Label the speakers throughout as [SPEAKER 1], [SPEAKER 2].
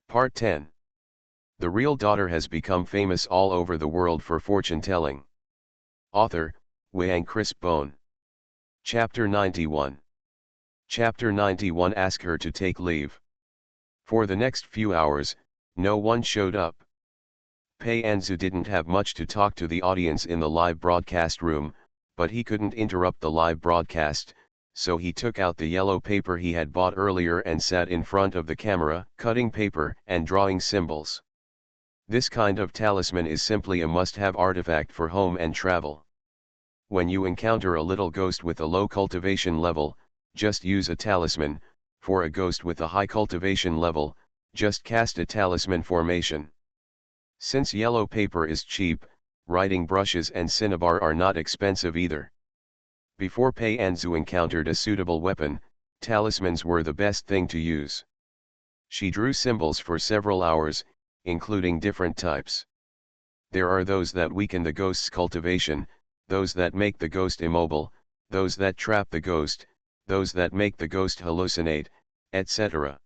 [SPEAKER 1] Part 10. The Real Daughter has become famous all over the world for fortune-telling. Author, Wang Crispone. Chapter 91. Chapter 91. Ask her to take leave. For the next few hours, no one showed up. Pei Anzu didn't have much to talk to the audience in the live broadcast room, but he couldn't interrupt the live broadcast, so he took out the yellow paper he had bought earlier and sat in front of the camera, cutting paper and drawing symbols. This kind of talisman is simply a must-have artifact for home and travel. When you encounter a little ghost with a low cultivation level, just use a talisman. For a ghost with a high cultivation level, just cast a talisman formation. Since yellow paper is cheap, writing brushes and cinnabar are not expensive either. Before Pei Anzu encountered a suitable weapon, talismans were the best thing to use. She drew symbols for several hours, including different types. There are those that weaken the ghost's cultivation, those that make the ghost immobile, those that trap the ghost, those that make the ghost hallucinate, etc.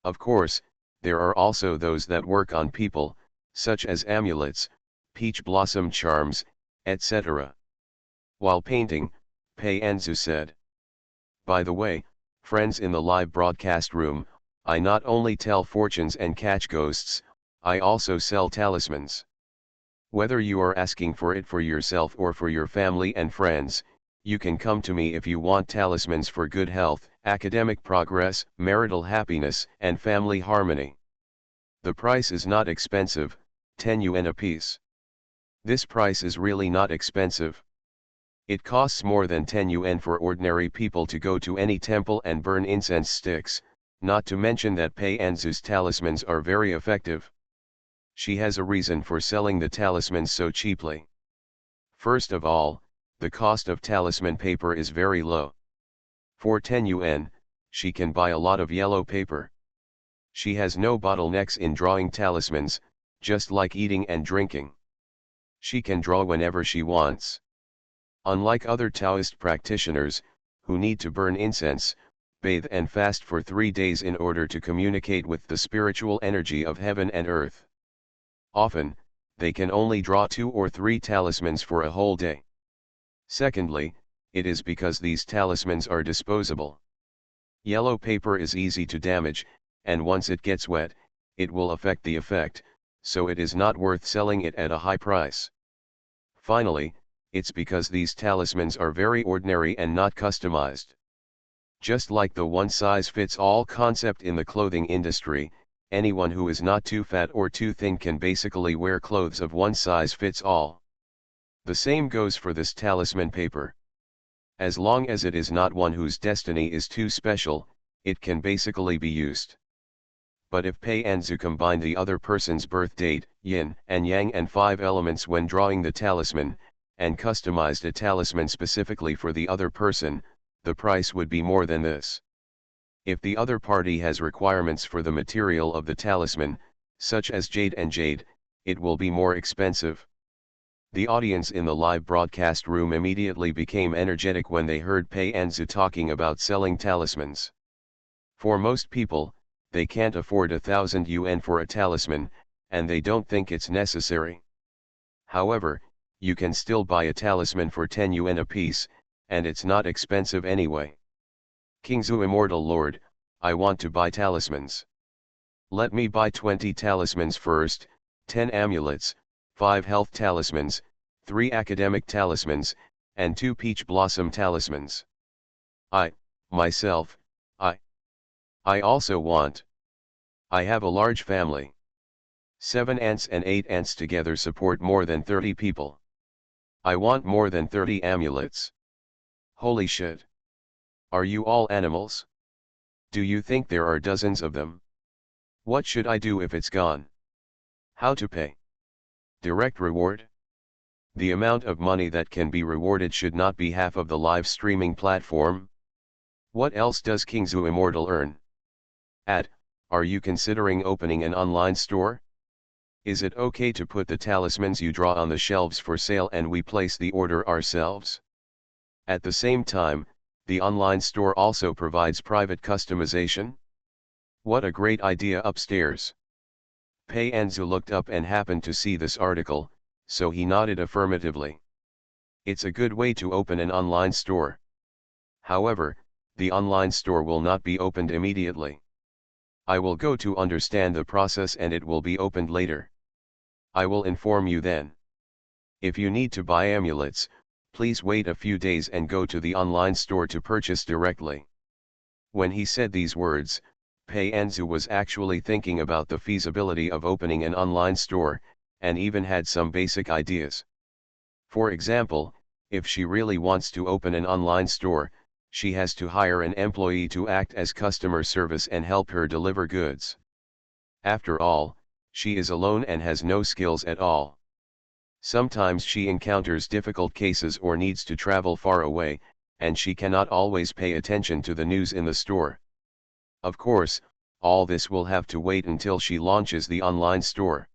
[SPEAKER 1] Of course, there are also those that work on people, such as amulets, peach blossom charms, etc. While painting, Pei Anzu said, "By the way, friends in the live broadcast room, I not only tell fortunes and catch ghosts, I also sell talismans. Whether you are asking for it for yourself or for your family and friends, you can come to me if you want talismans for good health, academic progress, marital happiness, and family harmony. The price is not expensive, 10 yuan a piece. This price is really not expensive. It costs more than 10 yuan for ordinary people to go to any temple and burn incense sticks, not to mention that Pei Anzu's talismans are very effective. She has a reason for selling the talismans so cheaply. First of all, the cost of talisman paper is very low. For 10 yuan, she can buy a lot of yellow paper. She has no bottlenecks in drawing talismans, just like eating and drinking. She can draw whenever she wants. Unlike other Taoist practitioners, who need to burn incense, bathe and fast for 3 days in order to communicate with the spiritual energy of heaven and earth. Often, they can only draw 2 or 3 talismans for a whole day. Secondly, it is because these talismans are disposable. Yellow paper is easy to damage, and once it gets wet, it will affect the effect, so it is not worth selling it at a high price. Finally, it's because these talismans are very ordinary and not customized. Just like the one-size-fits-all concept in the clothing industry, anyone who is not too fat or too thin can basically wear clothes of one size fits all. The same goes for this talisman paper. As long as it is not one whose destiny is too special, it can basically be used. But if Pei Anzu combined the other person's birth date, yin and yang and 5 elements when drawing the talisman, and customized a talisman specifically for the other person, the price would be more than this. If the other party has requirements for the material of the talisman, such as jade and jade, it will be more expensive. The audience in the live broadcast room immediately became energetic when they heard Pei Anzu talking about selling talismans. For most people, they can't afford 1,000 yuan for a talisman, and they don't think it's necessary. However, you can still buy a talisman for 10 yuan a piece, and it's not expensive anyway. Kingzu Immortal Lord, I want to buy talismans. Let me buy 20 talismans first, 10 amulets, 5 health talismans, 3 academic talismans, and 2 peach blossom talismans. Myself, I also want. I have a large family. 7 aunts and 8 aunts together support more than 30 people. I want more than 30 amulets. Holy shit. Are you all animals? Do you think there are dozens of them? What should I do if it's gone? How to pay? Direct reward? The amount of money that can be rewarded should not be half of the live streaming platform. What else does Kingzu Immortal earn? Are you considering opening an online store? Is it okay to put the talismans you draw on the shelves for sale and we place the order ourselves? At the same time, the online store also provides private customization. What a great idea upstairs. Pei Enzu looked up and happened to see this article, so he nodded affirmatively. It's a good way to open an online store. However, the online store will not be opened immediately. I will go to understand the process and it will be opened later. I will inform you then. If you need to buy amulets, please wait a few days and go to the online store to purchase directly. When he said these words, Pei Enzu was actually thinking about the feasibility of opening an online store, and even had some basic ideas. For example, if she really wants to open an online store, she has to hire an employee to act as customer service and help her deliver goods. After all, she is alone and has no skills at all. Sometimes she encounters difficult cases or needs to travel far away, and she cannot always pay attention to the news in the store. Of course, all this will have to wait until she launches the online store.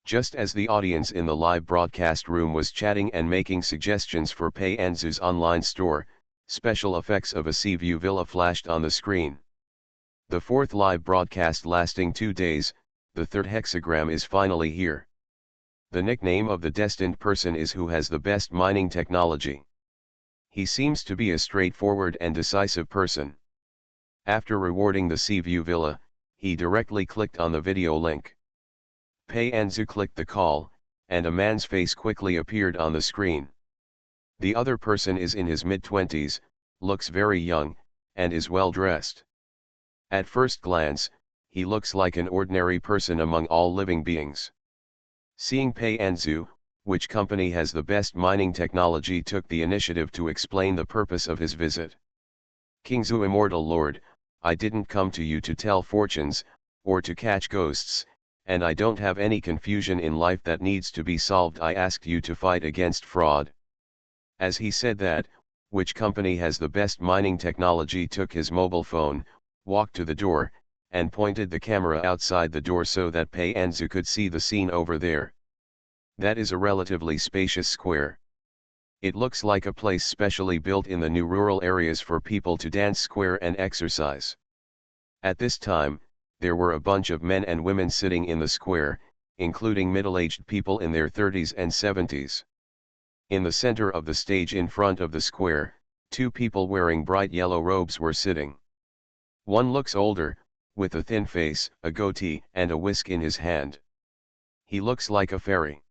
[SPEAKER 1] Just as the audience in the live broadcast room was chatting and making suggestions for Pei Enzu's online store, special effects of a sea view villa flashed on the screen. The fourth live broadcast lasting 2 days, the third hexagram is finally here. The nickname of the destined person is who has the best mining technology. He seems to be a straightforward and decisive person. After rewarding the sea view villa, he directly clicked on the video link. Pei Enzu clicked the call, and a man's face quickly appeared on the screen. The other person is in his mid-20s, looks very young, and is well dressed. At first glance, he looks like an ordinary person among all living beings. Seeing Pei Enzu, which company has the best mining technology, took the initiative to explain the purpose of his visit. Kingzu, Immortal Lord, I didn't come to you to tell fortunes, or to catch ghosts, and I don't have any confusion in life that needs to be solved. I asked you to fight against fraud. As he said that, which company has the best mining technology took his mobile phone, walked to the door, and pointed the camera outside the door so that Pei Enzu could see the scene over there. That is a relatively spacious square. It looks like a place specially built in the new rural areas for people to dance square and exercise. At this time, there were a bunch of men and women sitting in the square, including middle-aged people in their 30s and 70s. In the center of the stage in front of the square, 2 people wearing bright yellow robes were sitting. One looks older, with a thin face, a goatee, and a whisk in his hand. He looks like a fairy.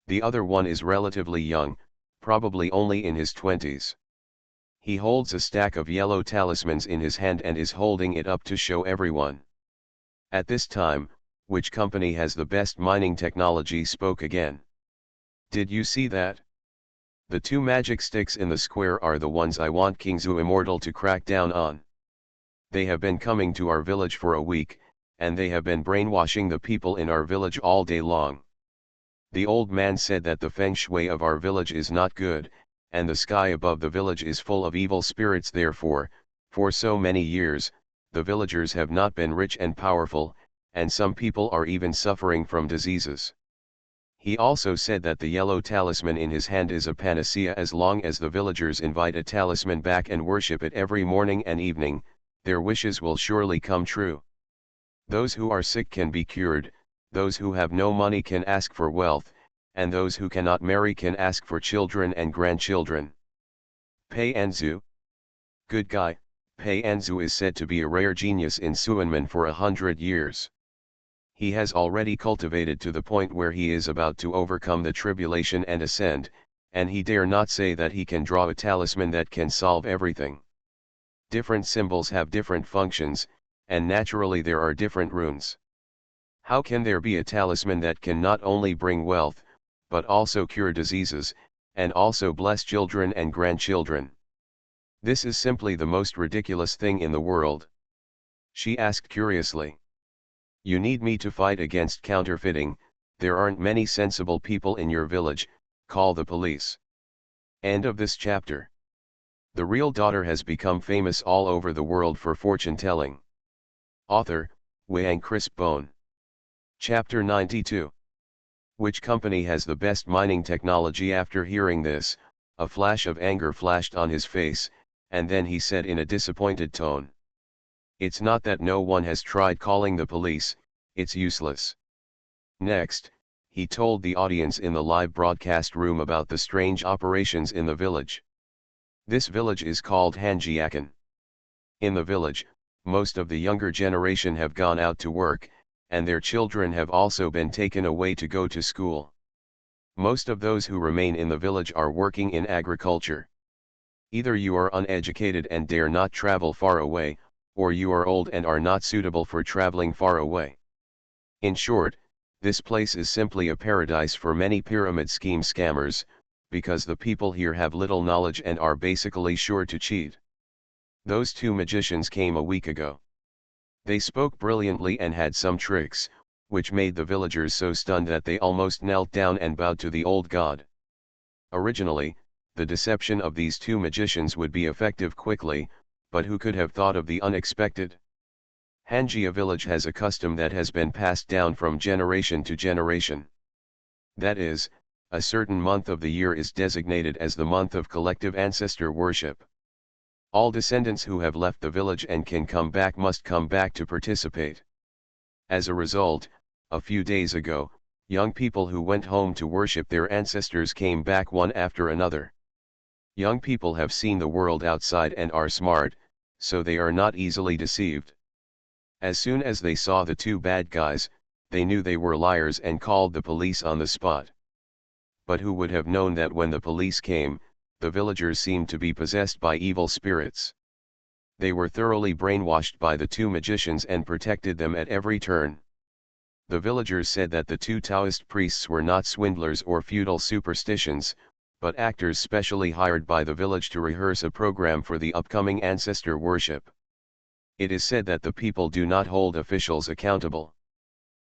[SPEAKER 1] The other one is relatively young, probably only in his 20s. He holds a stack of yellow talismans in his hand and is holding it up to show everyone. At this time, which company has the best mining technology spoke again. Did you see that? The 2 magic sticks in the square are the ones I want Kingzu Immortal to crack down on. They have been coming to our village for a week, and they have been brainwashing the people in our village all day long. The old man said that the feng shui of our village is not good, and the sky above the village is full of evil spirits. Therefore, for so many years, the villagers have not been rich and powerful, and some people are even suffering from diseases. He also said that the yellow talisman in his hand is a panacea. As long as the villagers invite a talisman back and worship it every morning and evening, their wishes will surely come true. Those who are sick can be cured, those who have no money can ask for wealth, and those who cannot marry can ask for children and grandchildren. Pei Enzu. Good guy. Pei Enzu is said to be a rare genius in Suanmen for 100 years. He has already cultivated to the point where he is about to overcome the tribulation and ascend, and he dare not say that he can draw a talisman that can solve everything. Different symbols have different functions, and naturally there are different runes. How can there be a talisman that can not only bring wealth, but also cure diseases, and also bless children and grandchildren? This is simply the most ridiculous thing in the world. She asked curiously. You need me to fight against counterfeiting? There aren't many sensible people in your village, call the police. End of this chapter. The real daughter has become famous all over the world for fortune telling. Author, Wang Crisp Bone. Chapter 92. Which company has the best mining technology? After hearing this, a flash of anger flashed on his face, and then he said in a disappointed tone. It's not that no one has tried calling the police, it's useless. Next, he told the audience in the live broadcast room about the strange operations in the village. This village is called Hanjiakan. In the village, most of the younger generation have gone out to work, and their children have also been taken away to go to school. Most of those who remain in the village are working in agriculture. Either you are uneducated and dare not travel far away, or you are old and are not suitable for traveling far away. In short, this place is simply a paradise for many pyramid scheme scammers, because the people here have little knowledge and are basically sure to cheat. Those two magicians came a week ago. They spoke brilliantly and had some tricks, which made the villagers so stunned that they almost knelt down and bowed to the old god. Originally, the deception of these two magicians would be effective quickly, but who could have thought of the unexpected? Hanjia village has a custom that has been passed down from generation to generation. That is, a certain month of the year is designated as the month of collective ancestor worship. All descendants who have left the village and can come back must come back to participate. As a result, a few days ago, young people who went home to worship their ancestors came back one after another. Young people have seen the world outside and are smart, so they are not easily deceived. As soon as they saw the two bad guys, they knew they were liars and called the police on the spot. But who would have known that when the police came, the villagers seemed to be possessed by evil spirits? They were thoroughly brainwashed by the two magicians and protected them at every turn. The villagers said that the two Taoist priests were not swindlers or feudal superstitions, but actors specially hired by the village to rehearse a program for the upcoming ancestor worship. It is said that the people do not hold officials accountable.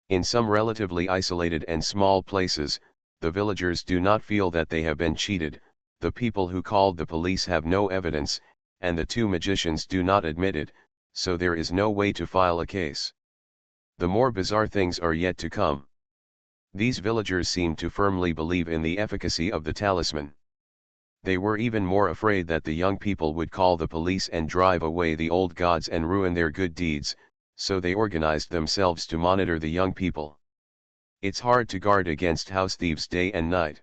[SPEAKER 1] In some relatively isolated and small places, the villagers do not feel that they have been cheated, the people who called the police have no evidence, and the two magicians do not admit it, so there is no way to file a case. The more bizarre things are yet to come. These villagers seem to firmly believe in the efficacy of the talisman. They were even more afraid that the young people would call the police and drive away the old gods and ruin their good deeds, so they organized themselves to monitor the young people. It's hard to guard against house thieves day and night.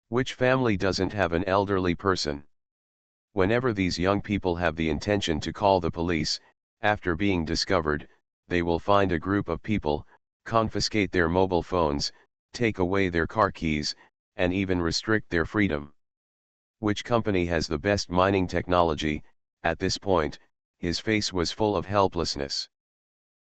[SPEAKER 1] Which family doesn't have an elderly person? Whenever these young people have the intention to call the police, after being discovered, they will find a group of people, confiscate their mobile phones, take away their car keys, and even restrict their freedom. Which company has the best mining technology? At this point, his face was full of helplessness.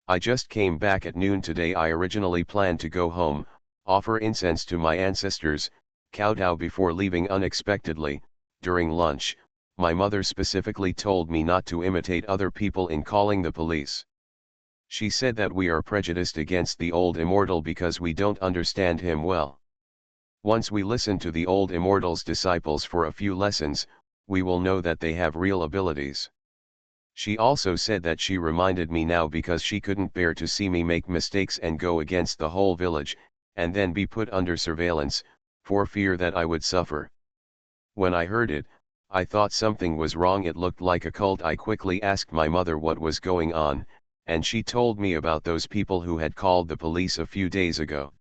[SPEAKER 1] I just came back at noon today. I originally planned to go home, offer incense to my ancestors, kowtow before leaving. Unexpectedly, during lunch, my mother specifically told me not to imitate other people in calling the police. She said that we are prejudiced against the old immortal because we don't understand him well. Once we listen to the old immortal's disciples for a few lessons, we will know that they have real abilities. She also said that she reminded me now because she couldn't bear to see me make mistakes and go against the whole village, and then be put under surveillance, for fear that I would suffer. When I heard it, I thought something was wrong. It looked like a cult. I quickly asked my mother what was going on, and she told me about those people who had called the police a few days ago.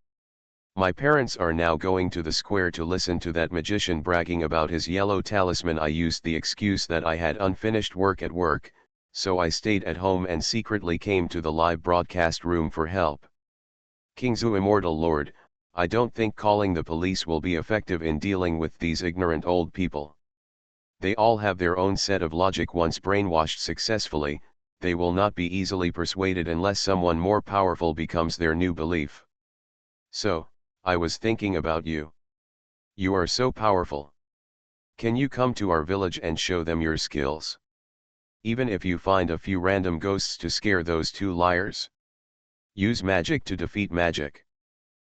[SPEAKER 1] My parents are now going to the square to listen to that magician bragging about his yellow talisman. I used the excuse that I had unfinished work at work, so I stayed at home and secretly came to the live broadcast room for help. Kingzu Immortal Lord, I don't think calling the police will be effective in dealing with these ignorant old people. They all have their own set of logic. Once brainwashed successfully, they will not be easily persuaded unless someone more powerful becomes their new belief. So, I was thinking about you. You are so powerful. Can you come to our village and show them your skills? Even if you find a few random ghosts to scare those two liars. Use magic to defeat magic.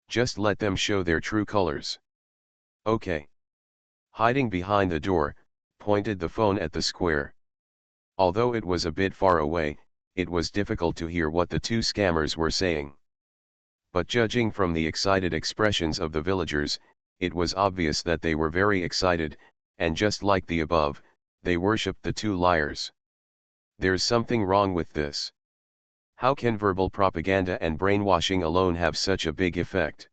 [SPEAKER 1] Just let them show their true colors. Okay. Hiding behind the door, pointed the phone at the square. Although it was a bit far away, it was difficult to hear what the two scammers were saying. But judging from the excited expressions of the villagers, it was obvious that they were very excited, and just like the above, they worshipped the two liars. There's something wrong with this. How can verbal propaganda and brainwashing alone have such a big effect?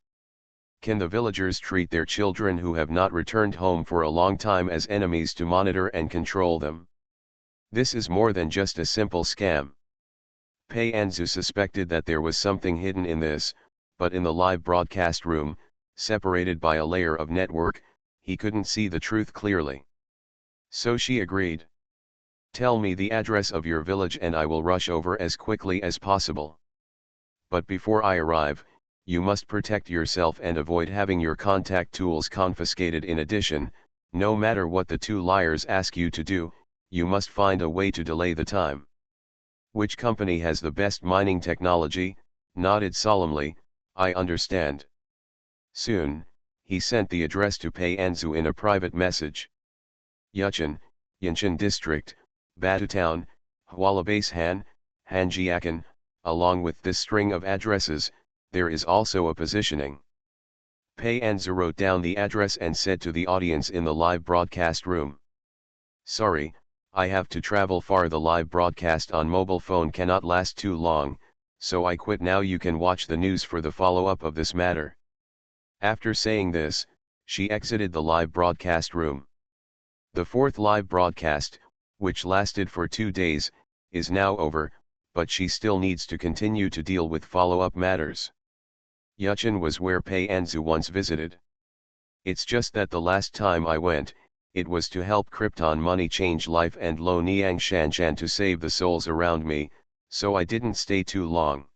[SPEAKER 1] Can the villagers treat their children who have not returned home for a long time as enemies to monitor and control them? This is more than just a simple scam. Pei Anzu suspected that there was something hidden in this, but in the live broadcast room, separated by a layer of network, he couldn't see the truth clearly. So she agreed. Tell me the address of your village and I will rush over as quickly as possible. But before I arrive, you must protect yourself and avoid having your contact tools confiscated. In addition, no matter what the two liars ask you to do, you must find a way to delay the time. Which company has the best mining technology? Nodded solemnly, I understand. Soon, he sent the address to Pei Anzu in a private message. Yuchen, Yinshan District, Batu Town, Hualabase Han, Hanjiakan. Along with this string of addresses, there is also a positioning. Pei Anzu wrote down the address and said to the audience in the live broadcast room. Sorry, I have to travel far. The live broadcast on mobile phone cannot last too long, so I quit now. You can watch the news for the follow-up of this matter. After saying this, she exited the live broadcast room. The fourth live broadcast, which lasted for 2 days, is now over, but she still needs to continue to deal with follow-up matters. Yuchen was where Pei Anzu once visited. It's just that the last time I went, it was to help Krypton money change life and Lo Niang Shanshan to save the souls around me, so I didn't stay too long.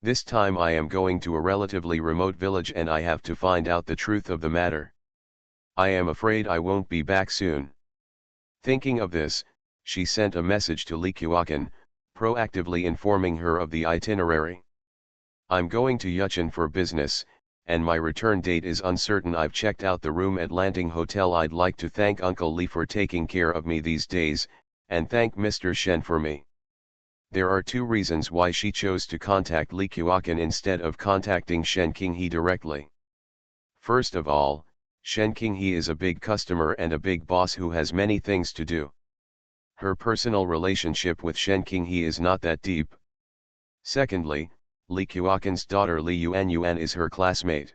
[SPEAKER 1] This time I am going to a relatively remote village and I have to find out the truth of the matter. I am afraid I won't be back soon. Thinking of this, she sent a message to Li Qiuqan, proactively informing her of the itinerary. I'm going to Yuchen for business, and my return date is uncertain. I've checked out the room at Lanting Hotel. I'd like to thank Uncle Li for taking care of me these days, and thank Mr. Shen for me. There are 2 reasons why she chose to contact Li Qiuqan instead of contacting Shen Qinghe directly. First of all, Shen Qinghe is a big customer and a big boss who has many things to do. Her personal relationship with Shen Qinghe is not that deep. Secondly, Li Qiuqan's daughter Li Yuanyuan is her classmate.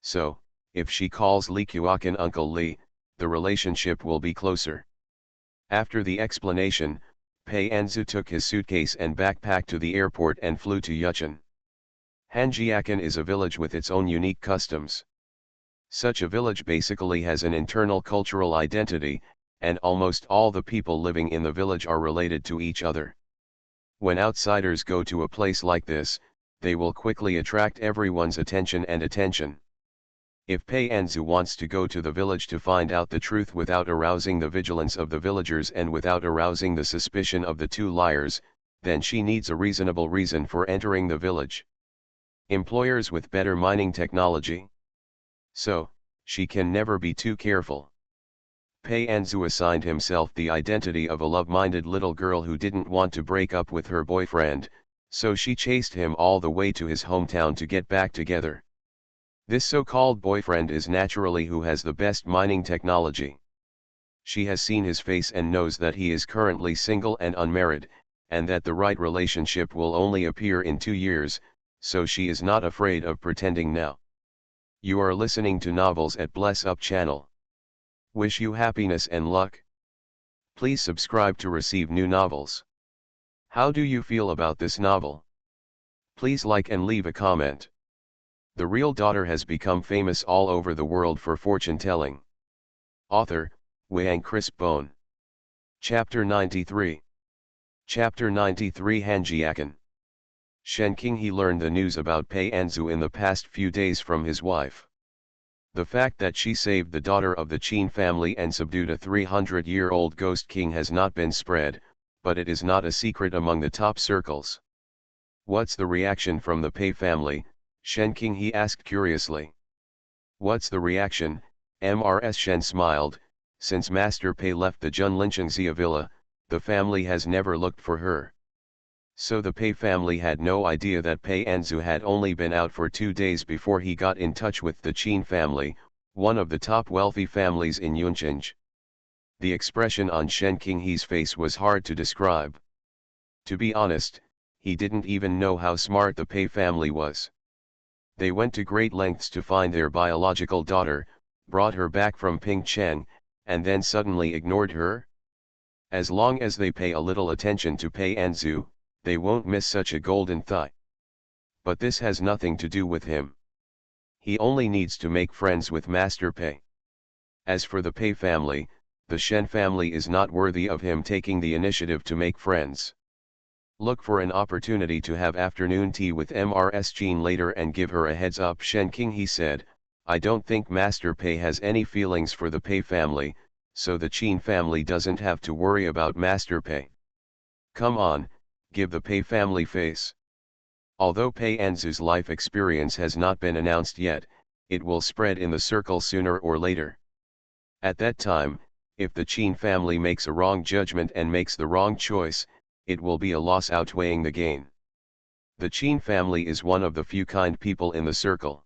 [SPEAKER 1] So, if she calls Li Qiuqan Uncle Li, the relationship will be closer. After the explanation, Pei Anzu took his suitcase and backpack to the airport and flew to Yuchen. Hanjiakan is a village with its own unique customs. Such a village basically has an internal cultural identity, and almost all the people living in the village are related to each other. When outsiders go to a place like this, they will quickly attract everyone's attention. If Pei Anzu wants to go to the village to find out the truth without arousing the vigilance of the villagers and without arousing the suspicion of the 2 liars, then she needs a reasonable reason for entering the village. Employers with better mining technology. So, she can never be too careful. Pei Anzu assigned himself the identity of a love-minded little girl who didn't want to break up with her boyfriend, so she chased him all the way to his hometown to get back together. This so-called boyfriend is naturally who has the best mining technology. She has seen his face and knows that he is currently single and unmarried, and that the right relationship will only appear in 2 years, so she is not afraid of pretending now. You are listening to Novels at Bless Up channel. Wish you happiness and luck. Please subscribe to receive new novels. How do you feel about this novel? Please like and leave a comment. The real daughter has become famous all over the world for fortune-telling. Author, Wang Chris Bone. Chapter 93. Chapter 93 Hanjiakan. Shen Qinghe learned the news about Pei Anzu in the past few days from his wife. The fact that she saved the daughter of the Qin family and subdued a 300-year-old ghost king has not been spread, but it is not a secret among the top circles. What's the reaction from the Pei family? Shen Qinghe asked curiously. What's the reaction? Mrs. Shen smiled. Since Master Pei left the Junlinchengxia villa, the family has never looked for her. So the Pei family had no idea that Pei Anzu had only been out for 2 days before he got in touch with the Qin family, one of the top wealthy families in Yuncheng. The expression on Shen Qinghe's face was hard to describe. To be honest, he didn't even know how smart the Pei family was. They went to great lengths to find their biological daughter, brought her back from Pingcheng, and then suddenly ignored her? As long as they pay a little attention to Pei Anzu, they won't miss such a golden thigh. But this has nothing to do with him. He only needs to make friends with Master Pei. As for the Pei family, the Shen family is not worthy of him taking the initiative to make friends. Look for an opportunity to have afternoon tea with Mrs. Jean later and give her a heads up. Shen Qinghe said, I don't think Master Pei has any feelings for the Pei family, so the Qin family doesn't have to worry about Master Pei. Come on, give the Pei family face. Although Pei Anzu's life experience has not been announced yet, it will spread in the circle sooner or later. At that time, if the Qin family makes a wrong judgment and makes the wrong choice, it will be a loss outweighing the gain. The Qin family is one of the few kind people in the circle.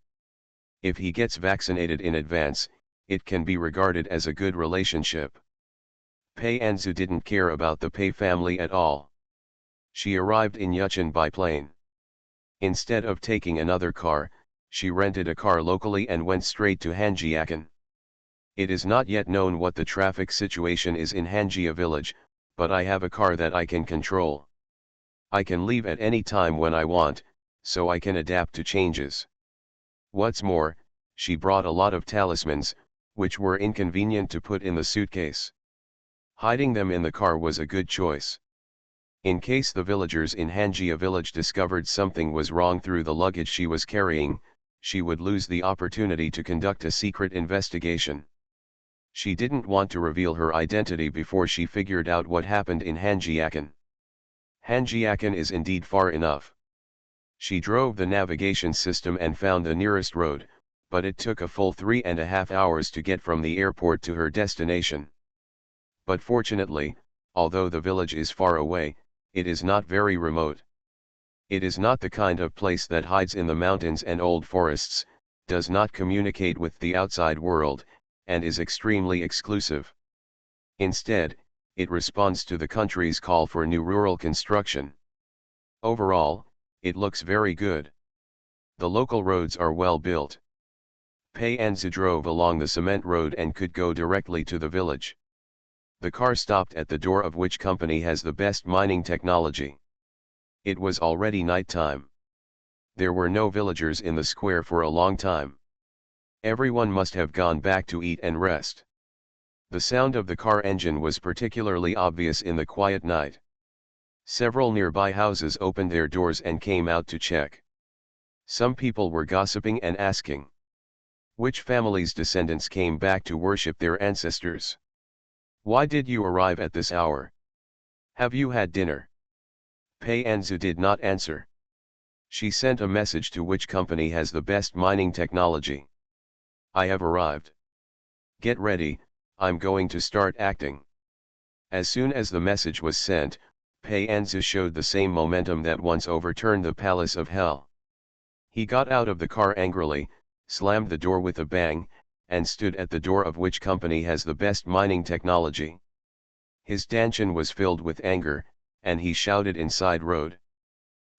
[SPEAKER 1] If he gets vaccinated in advance, it can be regarded as a good relationship. Pei Anzu didn't care about the Pei family at all. She arrived in Yuchen by plane. Instead of taking another car, she rented a car locally and went straight to Hanjiakan. It is not yet known what the traffic situation is in Hanjia village, but I have a car that I can control. I can leave at any time when I want, so I can adapt to changes. What's more, she brought a lot of talismans, which were inconvenient to put in the suitcase. Hiding them in the car was a good choice. In case the villagers in Hanjia village discovered something was wrong through the luggage she was carrying, she would lose the opportunity to conduct a secret investigation. She didn't want to reveal her identity before she figured out what happened in Hanjiakan. Hanjiakan is indeed far enough. She drove the navigation system and found the nearest road, but it took a full 3.5 hours to get from the airport to her destination. But fortunately, although the village is far away, it is not very remote. It is not the kind of place that hides in the mountains and old forests, does not communicate with the outside world, and is extremely exclusive. Instead, it responds to the country's call for new rural construction. Overall, it looks very good. The local roads are well built. Pei Anzu drove along the cement road and could go directly to the village. The car stopped at the door of which company has the best mining technology. It was already night time. There were no villagers in the square for a long time. Everyone must have gone back to eat and rest. The sound of the car engine was particularly obvious in the quiet night. Several nearby houses opened their doors and came out to check. Some people were gossiping and asking, which family's descendants came back to worship their ancestors? Why did you arrive at this hour? Have you had dinner? Pei Anzu did not answer. She sent a message to which company has the best mining technology. I have arrived. Get ready, I'm going to start acting. As soon as the message was sent, Pei Anzu showed the same momentum that once overturned the palace of hell. He got out of the car angrily, slammed the door with a bang, and stood at the door of which company has the best mining technology. His dantian was filled with anger, and he shouted inside road.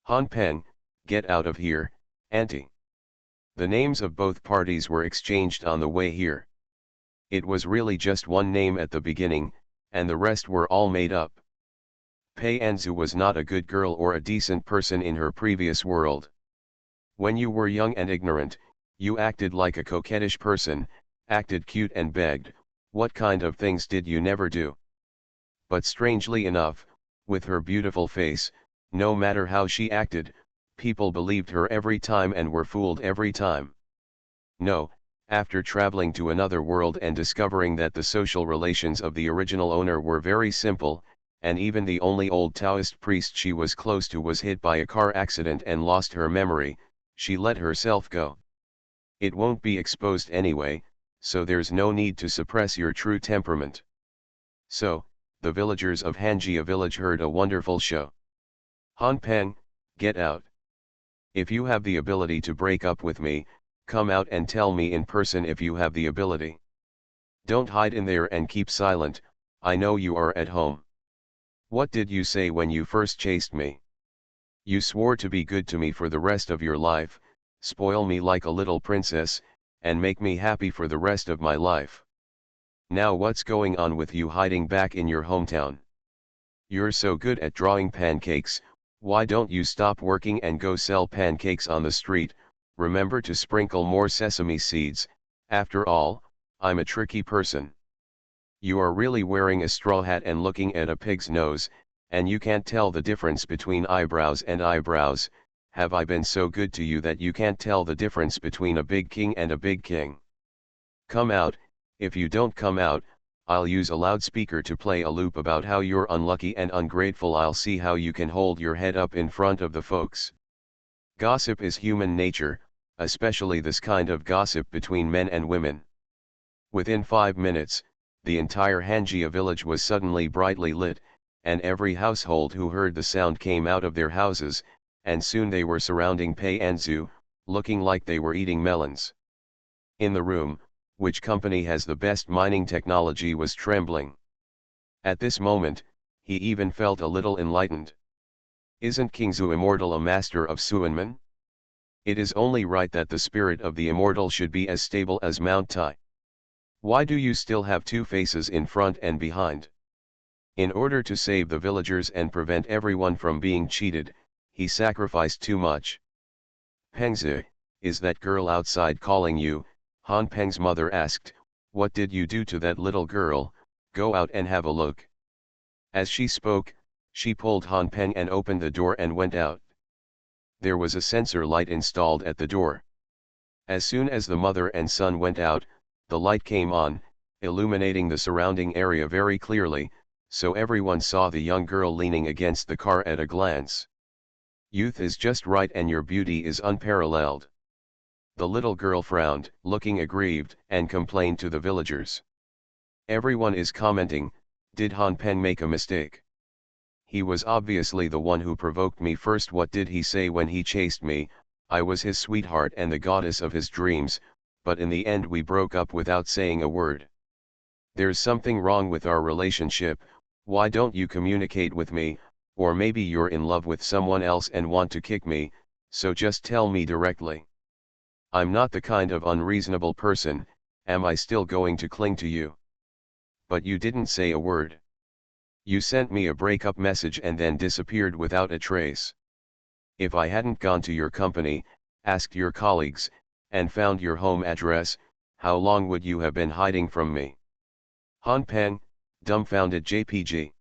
[SPEAKER 1] Han Peng, get out of here, auntie. The names of both parties were exchanged on the way here. It was really just one name at the beginning, and the rest were all made up. Pei Anzu was not a good girl or a decent person in her previous world. When you were young and ignorant, you acted like a coquettish person, acted cute and begged. What kind of things did you never do? But strangely enough, with her beautiful face, no matter how she acted, people believed her every time and were fooled every time. No, after traveling to another world and discovering that the social relations of the original owner were very simple, and even the only old Taoist priest she was close to was hit by a car accident and lost her memory, she let herself go. It won't be exposed anyway, so there's no need to suppress your true temperament. So, the villagers of Hanjia village heard a wonderful show. Han Peng, get out. If you have the ability to break up with me, come out and tell me in person if you have the ability. Don't hide in there and keep silent, I know you are at home. What did you say when you first chased me? You swore to be good to me for the rest of your life, spoil me like a little princess, and make me happy for the rest of my life. Now what's going on with you hiding back in your hometown? You're so good at drawing pancakes, why don't you stop working and go sell pancakes on the street? Remember to sprinkle more sesame seeds, after all, I'm a tricky person. You are really wearing a straw hat and looking at a pig's nose, and you can't tell the difference between eyebrows and eyebrows. Have I been so good to you that you can't tell the difference between a big king and a big king? Come out. If you don't come out, I'll use a loudspeaker to play a loop about how you're unlucky and ungrateful. I'll see how you can hold your head up in front of the folks. Gossip is human nature, especially this kind of gossip between men and women. Within 5 minutes, the entire Hanjia village was suddenly brightly lit, and every household who heard the sound came out of their houses, and soon they were surrounding Pei Anzu, looking like they were eating melons. In the room, which company has the best mining technology, was trembling. At this moment, he even felt a little enlightened. Isn't King Zhu Immortal a master of Suanmen? It is only right that the spirit of the immortal should be as stable as Mount Tai. Why do you still have two faces in front and behind? In order to save the villagers and prevent everyone from being cheated, he sacrificed too much. Pengzi, is that girl outside calling you? Han Peng's mother asked. What did you do to that little girl? Go out and have a look. As she spoke, she pulled Han Peng and opened the door and went out. There was a sensor light installed at the door. As soon as the mother and son went out, the light came on, illuminating the surrounding area very clearly, so everyone saw the young girl leaning against the car at a glance. Youth is just right and your beauty is unparalleled. The little girl frowned, looking aggrieved, and complained to the villagers. Everyone is commenting, did Han Peng make a mistake? He was obviously the one who provoked me first. What did he say when he chased me? I was his sweetheart and the goddess of his dreams, but in the end we broke up without saying a word. There's something wrong with our relationship. Why don't you communicate with me? Or maybe you're in love with someone else and want to kick me, so just tell me directly. I'm not the kind of unreasonable person, am I still going to cling to you? But you didn't say a word. You sent me a breakup message and then disappeared without a trace. If I hadn't gone to your company, asked your colleagues, and found your home address, how long would you have been hiding from me? Han Peng, dumbfounded JPG.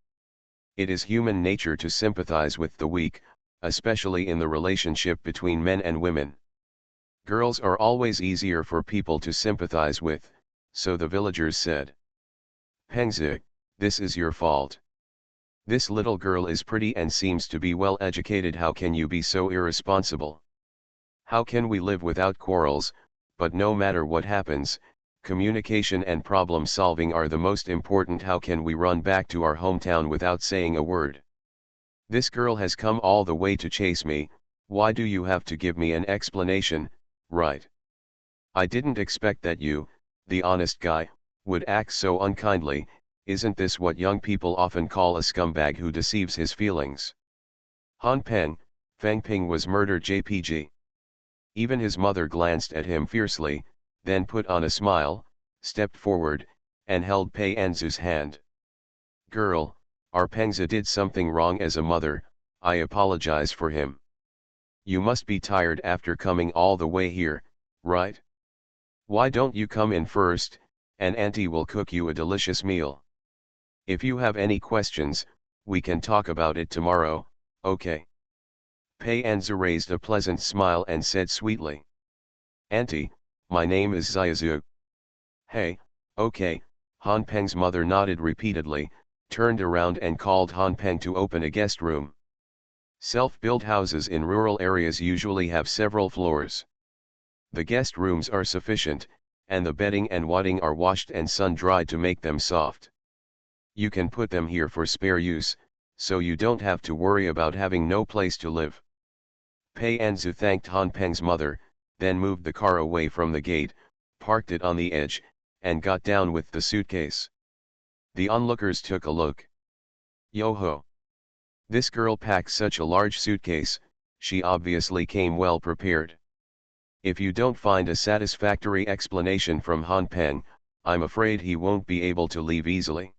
[SPEAKER 1] It is human nature to sympathize with the weak, especially in the relationship between men and women. Girls are always easier for people to sympathize with, so the villagers said. Pengzi, this is your fault. This little girl is pretty and seems to be well educated. How can you be so irresponsible? How can we live without quarrels? But no matter what happens, communication and problem solving are the most important. How can we run back to our hometown without saying a word? This girl has come all the way to chase me. Why do you have to give me an explanation, right? I didn't expect that you, the honest guy, would act so unkindly. Isn't this what young people often call a scumbag who deceives his feelings? Han Peng, Feng Ping was murdered. JPG. Even his mother glanced at him fiercely, then put on a smile, stepped forward, and held Pei Anzu's hand. Girl, our Pengzi did something wrong. As a mother, I apologize for him. You must be tired after coming all the way here, right? Why don't you come in first, and Auntie will cook you a delicious meal. If you have any questions, we can talk about it tomorrow, okay? Pei Anzu raised a pleasant smile and said sweetly. Auntie, my name is Xiaozu. Hey, okay. Han Peng's mother nodded repeatedly, turned around and called Han Peng to open a guest room. Self-built houses in rural areas usually have several floors. The guest rooms are sufficient, and the bedding and wadding are washed and sun-dried to make them soft. You can put them here for spare use, so you don't have to worry about having no place to live. Pei Anzu thanked Han Peng's mother, then moved the car away from the gate, parked it on the edge, and got down with the suitcase. The onlookers took a look. Yo-ho! This girl packed such a large suitcase, she obviously came well prepared. If you don't find a satisfactory explanation from Han Peng, I'm afraid he won't be able to leave easily.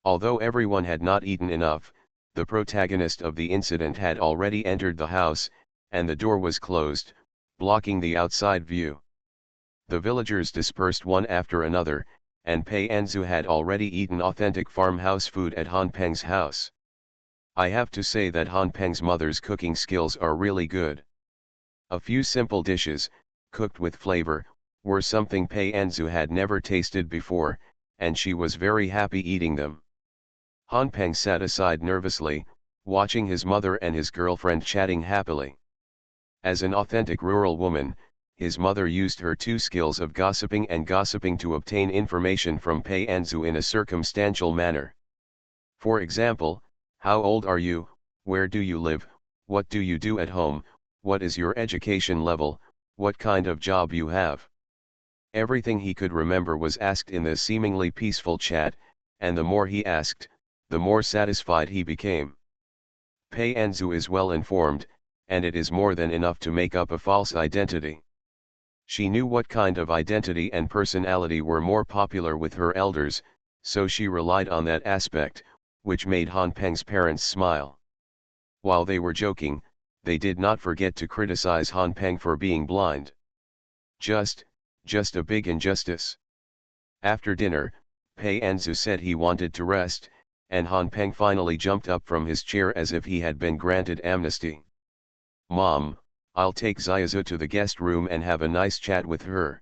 [SPEAKER 1] Although everyone had not eaten enough, the protagonist of the incident had already entered the house, and the door was closed, blocking the outside view. The villagers dispersed one after another, and Pei Anzu had already eaten authentic farmhouse food at Han Peng's house. I have to say that Han Peng's mother's cooking skills are really good. A few simple dishes, cooked with flavor, were something Pei Anzu had never tasted before, and she was very happy eating them. Han Peng sat aside nervously, watching his mother and his girlfriend chatting happily. As an authentic rural woman, his mother used her two skills of gossiping and gossiping to obtain information from Pei Anzu in a circumstantial manner. For example, how old are you, where do you live, what do you do at home, what is your education level, what kind of job you have. Everything he could remember was asked in this seemingly peaceful chat, and the more he asked, the more satisfied he became. Pei Anzu is well informed, and it is more than enough to make up a false identity. She knew what kind of identity and personality were more popular with her elders, so she relied on that aspect, which made Han Peng's parents smile. While they were joking, they did not forget to criticize Han Peng for being blind. Just a big injustice. After dinner, Pei Anzu said he wanted to rest, and Han Peng finally jumped up from his chair as if he had been granted amnesty. Mom, I'll take Xiaozu to the guest room and have a nice chat with her.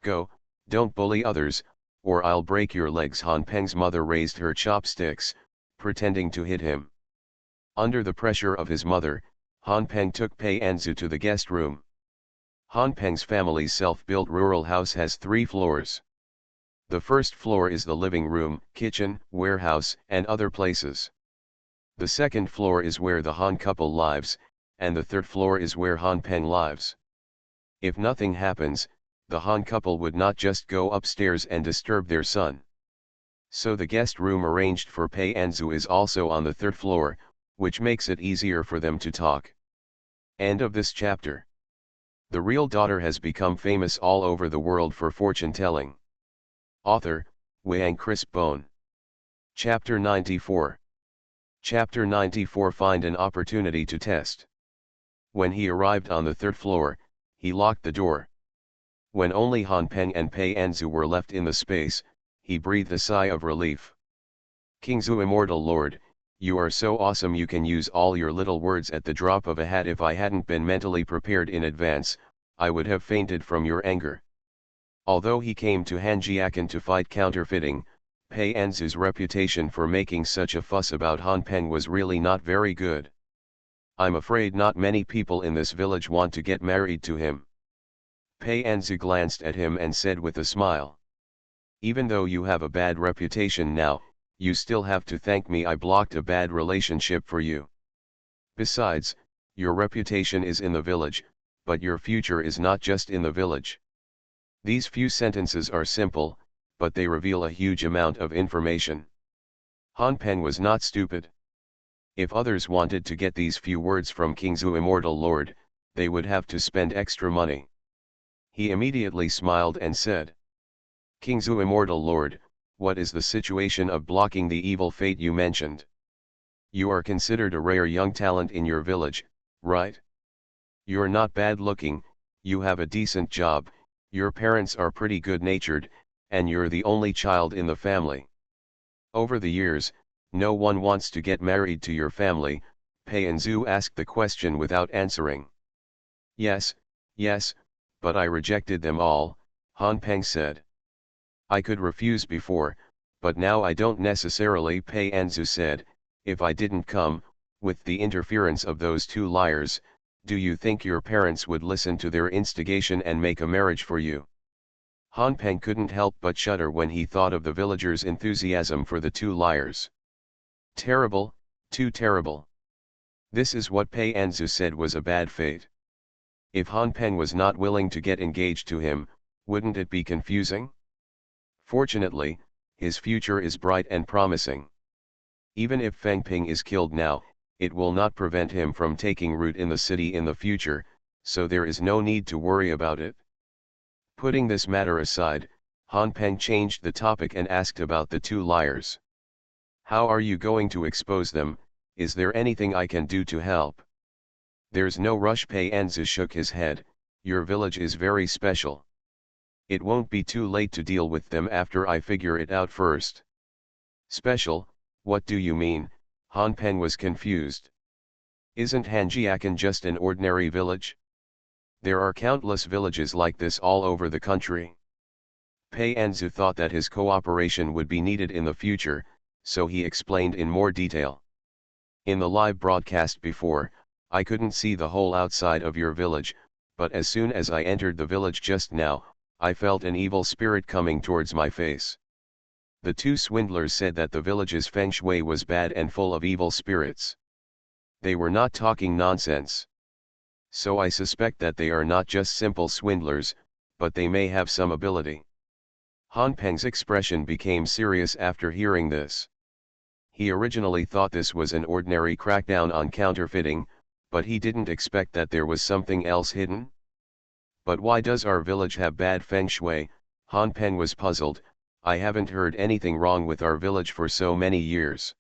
[SPEAKER 1] Go, don't bully others, or I'll break your legs. Han Peng's mother raised her chopsticks, pretending to hit him. Under the pressure of his mother, Han Peng took Pei Anzu to the guest room. Han Peng's family's self-built rural house has 3 floors. The first floor is the living room, kitchen, warehouse, and other places. The second floor is where the Han couple lives, and the third floor is where Han Peng lives. If nothing happens, the Han couple would not just go upstairs and disturb their son. So the guest room arranged for Pei Anzu is also on the third floor, which makes it easier for them to talk. End of this chapter. The real daughter has become famous all over the world for fortune-telling. Author, Wang Chris Bone. Chapter 94. Chapter 94. Find an opportunity to test. When he arrived on the third floor, he locked the door. When only Han Peng and Pei Anzu were left in the space, he breathed a sigh of relief. Kingzu, immortal lord, you are so awesome, you can use all your little words at the drop of a hat. If I hadn't been mentally prepared in advance, I would have fainted from your anger. Although he came to Hanjiakan to fight counterfeiting, Pei Anzu's reputation for making such a fuss about Han Peng was really not very good. I'm afraid not many people in this village want to get married to him. Pei Anzu glanced at him and said with a smile. Even though you have a bad reputation now, you still have to thank me. I blocked a bad relationship for you. Besides, your reputation is in the village, but your future is not just in the village. These few sentences are simple, but they reveal a huge amount of information. Han Peng was not stupid. If others wanted to get these few words from Kingzu, immortal lord, they would have to spend extra money. He immediately smiled and said, Kingzu, immortal lord, what is the situation of blocking the evil fate you mentioned? You are considered a rare young talent in your village, right? You're not bad looking, you have a decent job, your parents are pretty good-natured, and you're the only child in the family. Over the years, no one wants to get married to your family. Pei Anzu asked the question without answering. Yes, but I rejected them all, Han Peng said. I could refuse before, but now I don't necessarily, Pei Anzu said. If I didn't come, with the interference of those 2 liars, do you think your parents would listen to their instigation and make a marriage for you? Han Peng couldn't help but shudder when he thought of the villagers' enthusiasm for the 2 liars. Terrible, too terrible. This is what Pei Anzu said was a bad fate. If Han Peng was not willing to get engaged to him, wouldn't it be confusing? Fortunately, his future is bright and promising. Even if Feng Ping is killed now, it will not prevent him from taking root in the city in the future, so there is no need to worry about it. Putting this matter aside, Han Peng changed the topic and asked about the two liars. How are you going to expose them? Is there anything I can do to help? There's no rush. Pei Anzu shook his head. Your village is very special. It won't be too late to deal with them after I figure it out first. Special, what do you mean? Han Peng was confused. Isn't Hanjiakan just an ordinary village? There are countless villages like this all over the country. Pei Anzu thought that his cooperation would be needed in the future, so he explained in more detail. In the live broadcast before, I couldn't see the whole outside of your village, but as soon as I entered the village just now, I felt an evil spirit coming towards my face. The two swindlers said that the village's feng shui was bad and full of evil spirits. They were not talking nonsense. So I suspect that they are not just simple swindlers, but they may have some ability. Han Peng's expression became serious after hearing this. He originally thought this was an ordinary crackdown on counterfeiting, but he didn't expect that there was something else hidden. But why does our village have bad feng shui? Han Peng was puzzled. I haven't heard anything wrong with our village for so many years.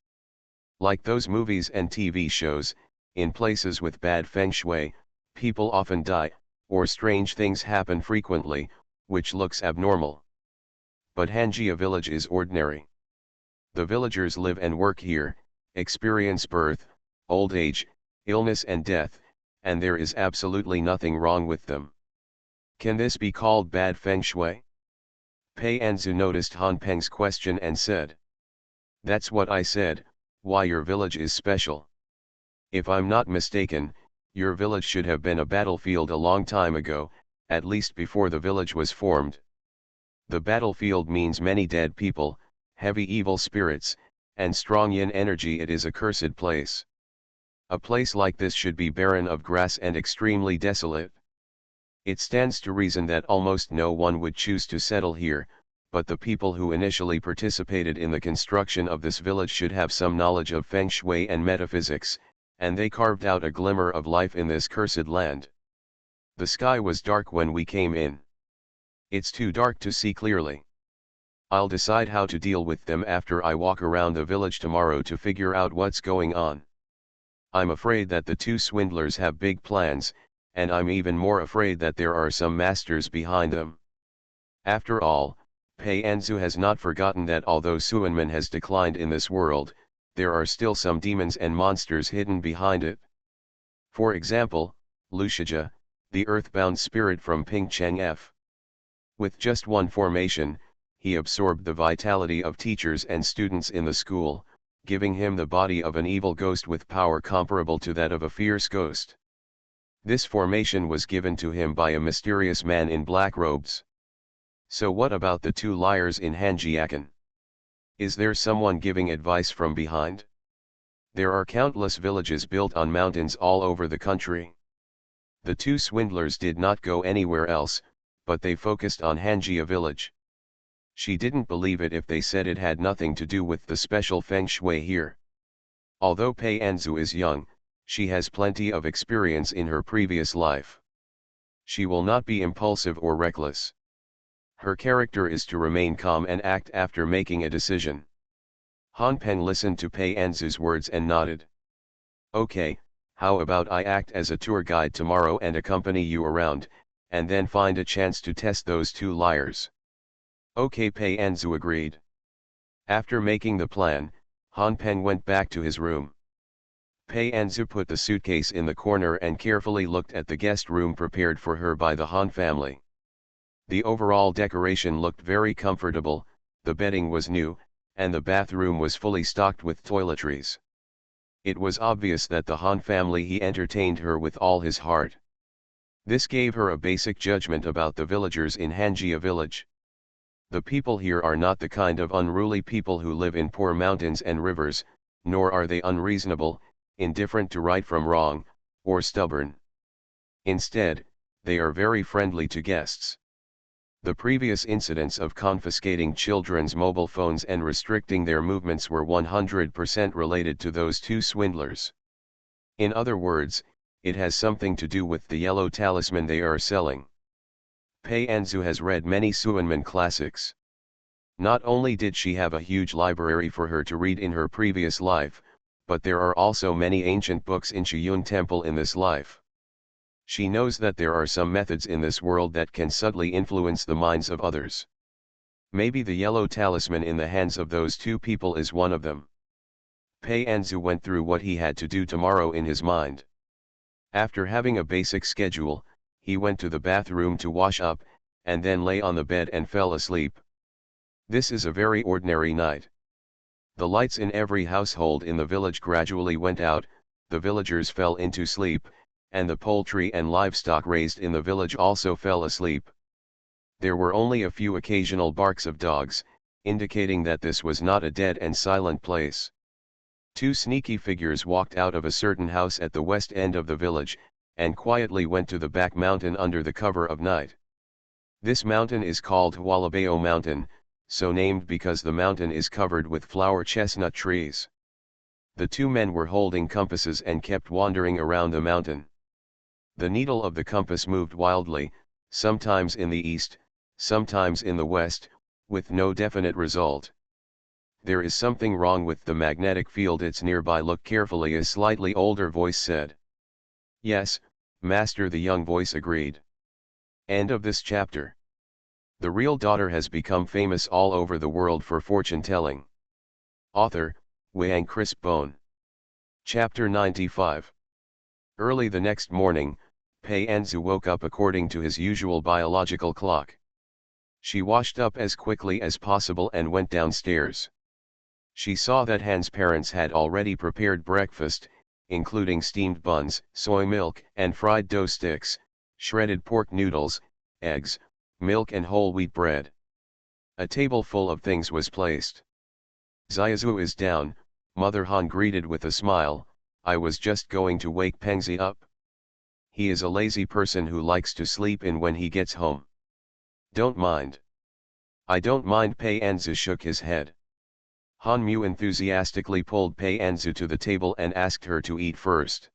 [SPEAKER 1] Like those movies and TV shows, in places with bad feng shui, people often die, or strange things happen frequently, which looks abnormal. But Hanjia village is ordinary. The villagers live and work here, experience birth, old age, illness and death, and there is absolutely nothing wrong with them. Can this be called bad feng shui? Pei Anzu noticed Han Peng's question and said. That's what I said, why your village is special. If I'm not mistaken, your village should have been a battlefield a long time ago, at least before the village was formed. The battlefield means many dead people, heavy evil spirits, and strong yin energy. It is a cursed place. A place like this should be barren of grass and extremely desolate. It stands to reason that almost no one would choose to settle here, but the people who initially participated in the construction of this village should have some knowledge of feng shui and metaphysics, and they carved out a glimmer of life in this cursed land. The sky was dark when we came in. It's too dark to see clearly. I'll decide how to deal with them after I walk around the village tomorrow to figure out what's going on. I'm afraid that the two swindlers have big plans, and I'm even more afraid that there are some masters behind them. After all, Pei Anzu has not forgotten that although Suanmen has declined in this world, there are still some demons and monsters hidden behind it. For example, Lushija, the earthbound spirit from Pingcheng F. With just one formation, he absorbed the vitality of teachers and students in the school, giving him the body of an evil ghost with power comparable to that of a fierce ghost. This formation was given to him by a mysterious man in black robes. So what about the two liars in Hanjiakan? Is there someone giving advice from behind? There are countless villages built on mountains all over the country. The two swindlers did not go anywhere else, but they focused on Hanjia village. She didn't believe it if they said it had nothing to do with the special feng shui here. Although Pei Anzu is young, she has plenty of experience in her previous life. She will not be impulsive or reckless. Her character is to remain calm and act after making a decision. Han Peng listened to Pei Anzu's words and nodded. Okay, how about I act as a tour guide tomorrow and accompany you around, and then find a chance to test those two liars. Okay, Pei Anzu agreed. After making the plan, Han Peng went back to his room. Pei Anzu put the suitcase in the corner and carefully looked at the guest room prepared for her by the Han family. The overall decoration looked very comfortable, the bedding was new, and the bathroom was fully stocked with toiletries. It was obvious that the Han family he entertained her with all his heart. This gave her a basic judgment about the villagers in Hanjia village. The people here are not the kind of unruly people who live in poor mountains and rivers, nor are they unreasonable, indifferent to right from wrong, or stubborn. Instead, they are very friendly to guests. The previous incidents of confiscating children's mobile phones and restricting their movements were 100% related to those two swindlers. In other words, it has something to do with the yellow talisman they are selling. Pei Anzu has read many Suanman classics. Not only did she have a huge library for her to read in her previous life, but there are also many ancient books in Shiyun Temple in this life. She knows that there are some methods in this world that can subtly influence the minds of others. Maybe the yellow talisman in the hands of those two people is one of them. Pei Anzu went through what he had to do tomorrow in his mind. After having a basic schedule, he went to the bathroom to wash up, and then lay on the bed and fell asleep. This is a very ordinary night. The lights in every household in the village gradually went out, the villagers fell into sleep, and the poultry and livestock raised in the village also fell asleep. There were only a few occasional barks of dogs, indicating that this was not a dead and silent place. Two sneaky figures walked out of a certain house at the west end of the village, and quietly went to the back mountain under the cover of night. This mountain is called Hualabao Mountain, so named because the mountain is covered with flower chestnut trees. The two men were holding compasses and kept wandering around the mountain. The needle of the compass moved wildly, sometimes in the east, sometimes in the west, with no definite result. There is something wrong with the magnetic field. It's nearby. Look carefully, a slightly older voice said. Yes, master, the young voice agreed. End of this chapter. The real daughter has become famous all over the world for fortune telling. Author, Wang Chris Bone. Chapter 95. Early the next morning, Pei Anzu woke up according to his usual biological clock. She washed up as quickly as possible and went downstairs. She saw that Han's parents had already prepared breakfast, including steamed buns, soy milk and fried dough sticks, shredded pork noodles, eggs, milk and whole wheat bread. A table full of things was placed. Xiaozu is down, Mother Han greeted with a smile. I was just going to wake Pengzi up. He is a lazy person who likes to sleep in when he gets home. Don't mind. I don't mind. Pei Anzu shook his head. Han Mu enthusiastically pulled Pei Anzu to the table and asked her to eat first.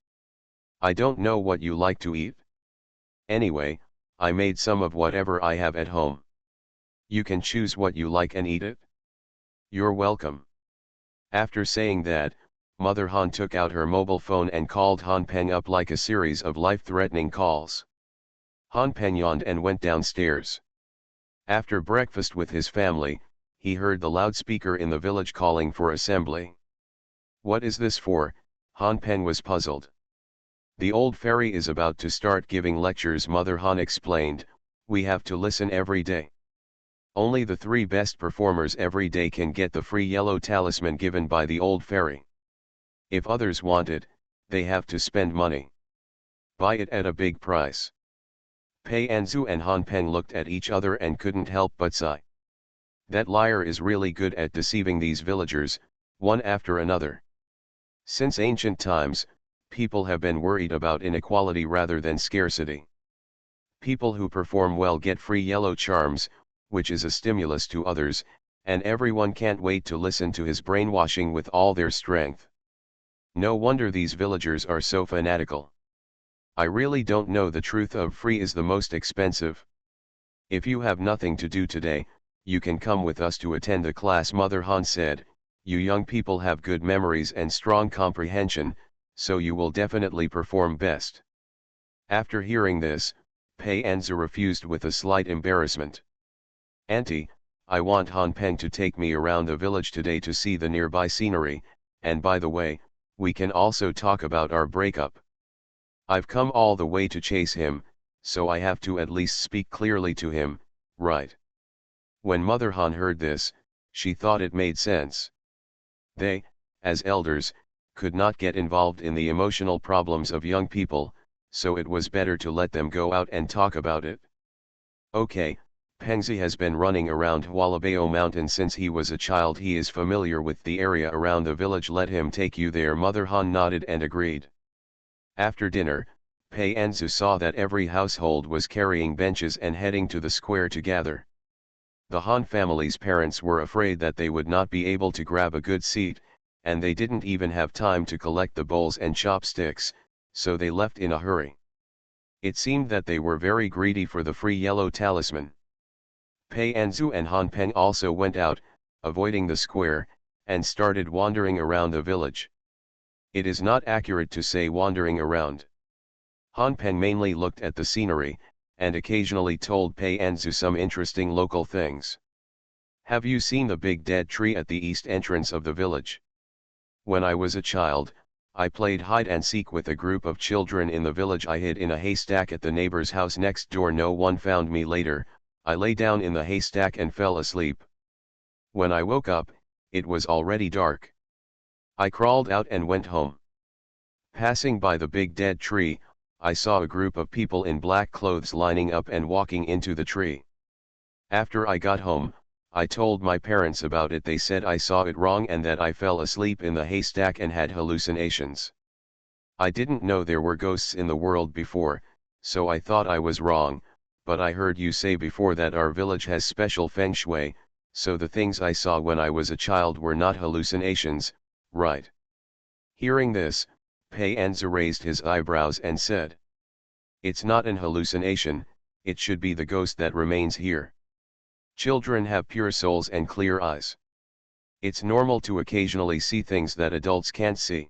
[SPEAKER 1] I don't know what you like to eat. Anyway, I made some of whatever I have at home. You can choose what you like and eat it. You're welcome. After saying that, Mother Han took out her mobile phone and called Han Peng up like a series of life-threatening calls. Han Peng yawned and went downstairs. After breakfast with his family, he heard the loudspeaker in the village calling for assembly. What is this for? Han Peng was puzzled. The old fairy is about to start giving lectures, Mother Han explained. We have to listen every day. Only the 3 best performers every day can get the free yellow talisman given by the old fairy. If others want it, they have to spend money. Buy it at a big price. Pei Anzu and Han Peng looked at each other and couldn't help but sigh. That liar is really good at deceiving these villagers, one after another. Since ancient times, people have been worried about inequality rather than scarcity. People who perform well get free yellow charms, which is a stimulus to others, and everyone can't wait to listen to his brainwashing with all their strength. No wonder these villagers are so fanatical. I really don't know, the truth of free is the most expensive. If you have nothing to do today, you can come with us to attend the class, Mother Han said. You young people have good memories and strong comprehension, so you will definitely perform best. After hearing this, Pei Anzu refused with a slight embarrassment. Auntie, I want Han Peng to take me around the village today to see the nearby scenery, and by the way, we can also talk about our breakup. I've come all the way to chase him, so I have to at least speak clearly to him, right? When Mother Han heard this, she thought it made sense. They, as elders, could not get involved in the emotional problems of young people, so it was better to let them go out and talk about it. Okay, Pengzi has been running around Hualabao Mountain since he was a child. He is familiar with the area around the village. Let him take you there. Mother Han nodded and agreed. After dinner, Pei Anzu saw that every household was carrying benches and heading to the square to gather. The Han family's parents were afraid that they would not be able to grab a good seat, and they didn't even have time to collect the bowls and chopsticks, so they left in a hurry. It seemed that they were very greedy for the free yellow talisman. Pei Anzu and Han Peng also went out, avoiding the square, and started wandering around the village. It is not accurate to say wandering around. Han Peng mainly looked at the scenery, and occasionally told Pei Anzu some interesting local things. Have you seen the big dead tree at the east entrance of the village? When I was a child, I played hide and seek with a group of children in the village. I hid in a haystack at the neighbor's house next door. No one found me. Later, I lay down in the haystack and fell asleep. When I woke up, it was already dark. I crawled out and went home. Passing by the big dead tree, I saw a group of people in black clothes lining up and walking into the tree. After I got home, I told my parents about it. They said I saw it wrong and that I fell asleep in the haystack and had hallucinations. I didn't know there were ghosts in the world before, so I thought I was wrong, but I heard you say before that our village has special feng shui, so the things I saw when I was a child were not hallucinations, right? Hearing this, Pei Anzu raised his eyebrows and said, "It's not an hallucination, it should be the ghost that remains here. Children have pure souls and clear eyes. It's normal to occasionally see things that adults can't see.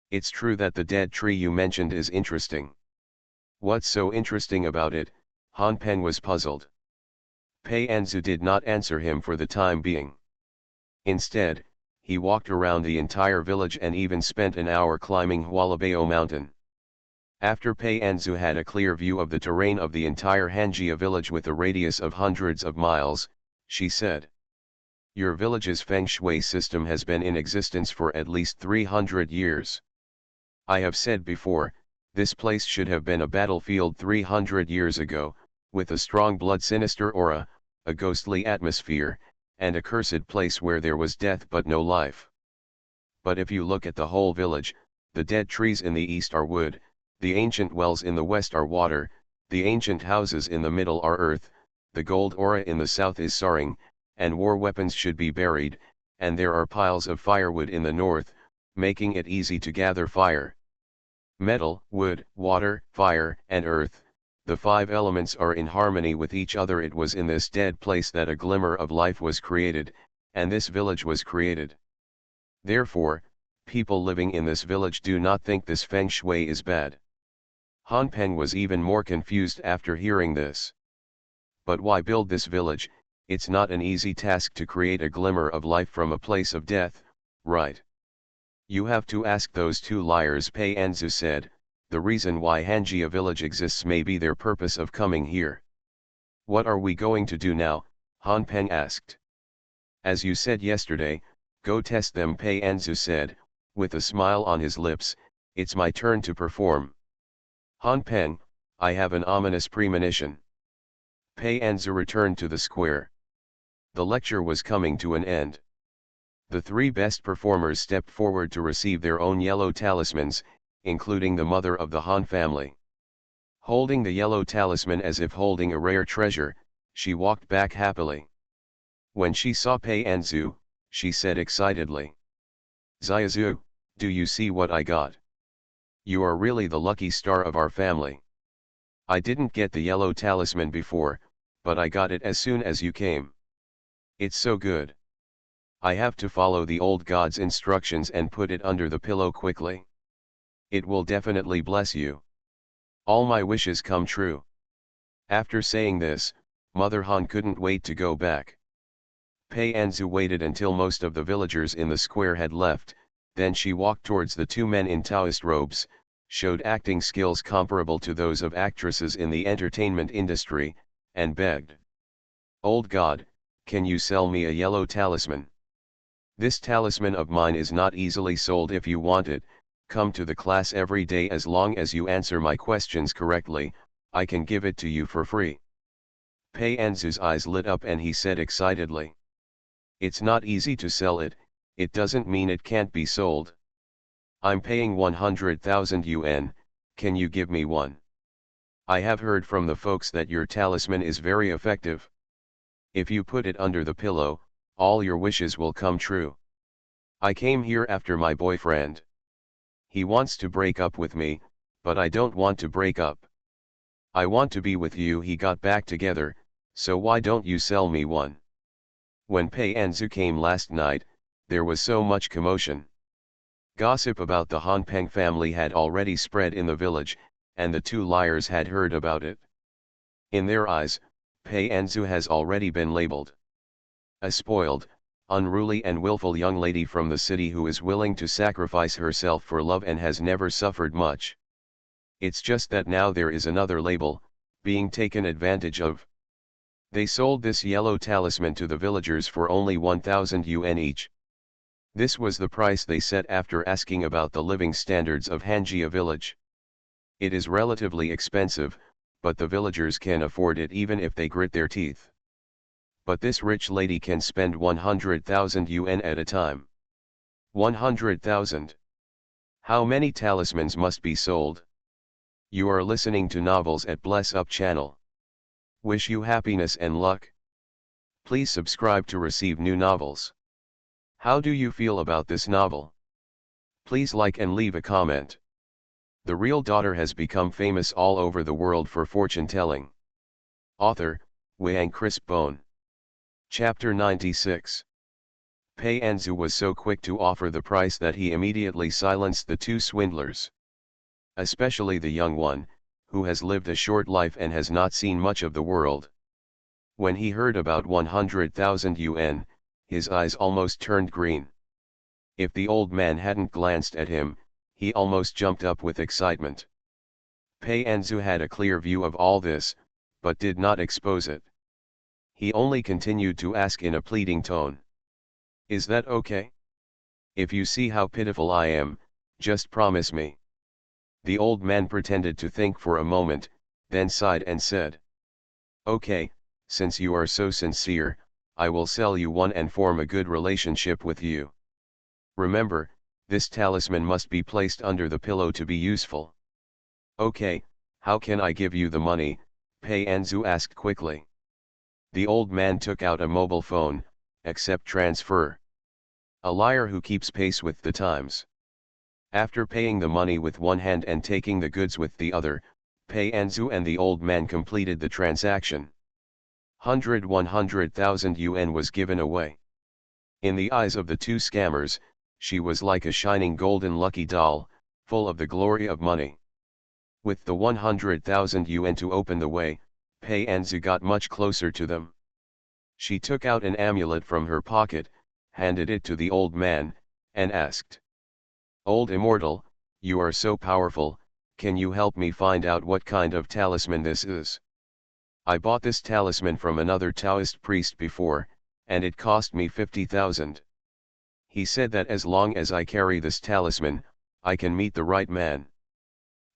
[SPEAKER 1] It's true that the dead tree you mentioned is interesting." What's so interesting about it? Han Peng was puzzled. Pei Anzu did not answer him for the time being. Instead, he walked around the entire village and even spent an hour climbing Hualabao mountain. After Pei Anzu had a clear view of the terrain of the entire Hanjia village with a radius of hundreds of miles, she said, "Your village's feng shui system has been in existence for at least 300 years. I have said before, this place should have been a battlefield 300 years ago, with a strong blood sinister aura, a ghostly atmosphere, and a cursed place where there was death but no life. But if you look at the whole village, the dead trees in the east are wood, the ancient wells in the west are water, the ancient houses in the middle are earth, the gold aura in the south is sarong, and war weapons should be buried, and there are piles of firewood in the north, making it easy to gather fire. Metal, wood, water, fire, and earth, the 5 elements are in harmony with each other. It was in this dead place that a glimmer of life was created, and this village was created. Therefore, people living in this village do not think this feng shui is bad." Han Peng was even more confused after hearing this. But why build this village? It's not an easy task to create a glimmer of life from a place of death, right? You have to ask those 2 liars, Pei Anzu said. The reason why Hanjia village exists may be their purpose of coming here. "What are we going to do now?" Han Peng asked. "As you said yesterday, go test them," Pei Anzu said, with a smile on his lips. "It's my turn to perform." "Han Peng, I have an ominous premonition." Pei Anzu returned to the square. The lecture was coming to an end. The 3 best performers stepped forward to receive their own yellow talismans, including the mother of the Han family. Holding the yellow talisman as if holding a rare treasure, she walked back happily. When she saw Pei Anzu, she said excitedly, "Xiaozu, do you see what I got? You are really the lucky star of our family. I didn't get the yellow talisman before, but I got it as soon as you came. It's so good. I have to follow the old god's instructions and put it under the pillow quickly. It will definitely bless you. All my wishes come true." After saying this, Mother Han couldn't wait to go back. Pei Anzu waited until most of the villagers in the square had left, then she walked towards the 2 men in Taoist robes, showed acting skills comparable to those of actresses in the entertainment industry, and begged, "Old God, can you sell me a yellow talisman? This talisman of mine is not easily sold. If you want it, come to the class every day. As long as you answer my questions correctly, I can give it to you for free." Pei Anzu's eyes lit up and he said excitedly, "It's not easy to sell it, it doesn't mean it can't be sold. I'm paying 100,000 yuan, Can you give me one? I have heard from the folks that your talisman is very effective. If you put it under the pillow, all your wishes will come true. I came here after my boyfriend. He wants to break up with me, but I don't want to break up. I want to be with you. He got back together, so why don't you sell me one? When Pei Anzu came last night, there was so much commotion. Gossip about the Hanpeng family had already spread in the village, and the two liars had heard about it. In their eyes, Pei Anzu has already been labeled a spoiled, unruly and willful young lady from the city who is willing to sacrifice herself for love and has never suffered much. It's just that now there is another label, being taken advantage of. They sold this yellow talisman to the villagers for only 1,000 yuan each. This was the price they set after asking about the living standards of Hanjia village. It is relatively expensive, but the villagers can afford it even if they grit their teeth. But this rich lady can spend 100,000 yuan at a time. 100,000. How many talismans must be sold? You are listening to Novels at Bless Up channel. Wish you happiness and luck. Please subscribe to receive new novels. How do you feel about this novel? Please like and leave a comment. The Real Daughter has become famous all over the world for fortune telling. Author, Wang Crisp Bone. Chapter 96. Pei Anzu was so quick to offer the price that he immediately silenced the two swindlers. Especially the young one, who has lived a short life and has not seen much of the world. When he heard about 100,000 yuan, his eyes almost turned green. If the old man hadn't glanced at him, he almost jumped up with excitement. Pei Anzu had a clear view of all this, but did not expose it. He only continued to ask in a pleading tone. Is that okay? If you see how pitiful I am, just promise me. The old man pretended to think for a moment, then sighed and said. Okay, since you are so sincere, I will sell you one and form a good relationship with you. Remember, this talisman must be placed under the pillow to be useful. Okay, how can I give you the money? Pei Anzu asked quickly. The old man took out a mobile phone, accept transfer. A liar who keeps pace with the times. After paying the money with one hand and taking the goods with the other, Pei Anzu and the old man completed the transaction. 100,000 yuan was given away. In the eyes of the two scammers, she was like a shining golden lucky doll, full of the glory of money. With the 100,000 yuan to open the way, Pei Anzu got much closer to them. She took out an amulet from her pocket, handed it to the old man, and asked. Old immortal, you are so powerful, can you help me find out what kind of talisman this is? I bought this talisman from another Taoist priest before, and it cost me 50,000. He said that as long as I carry this talisman, I can meet the right man.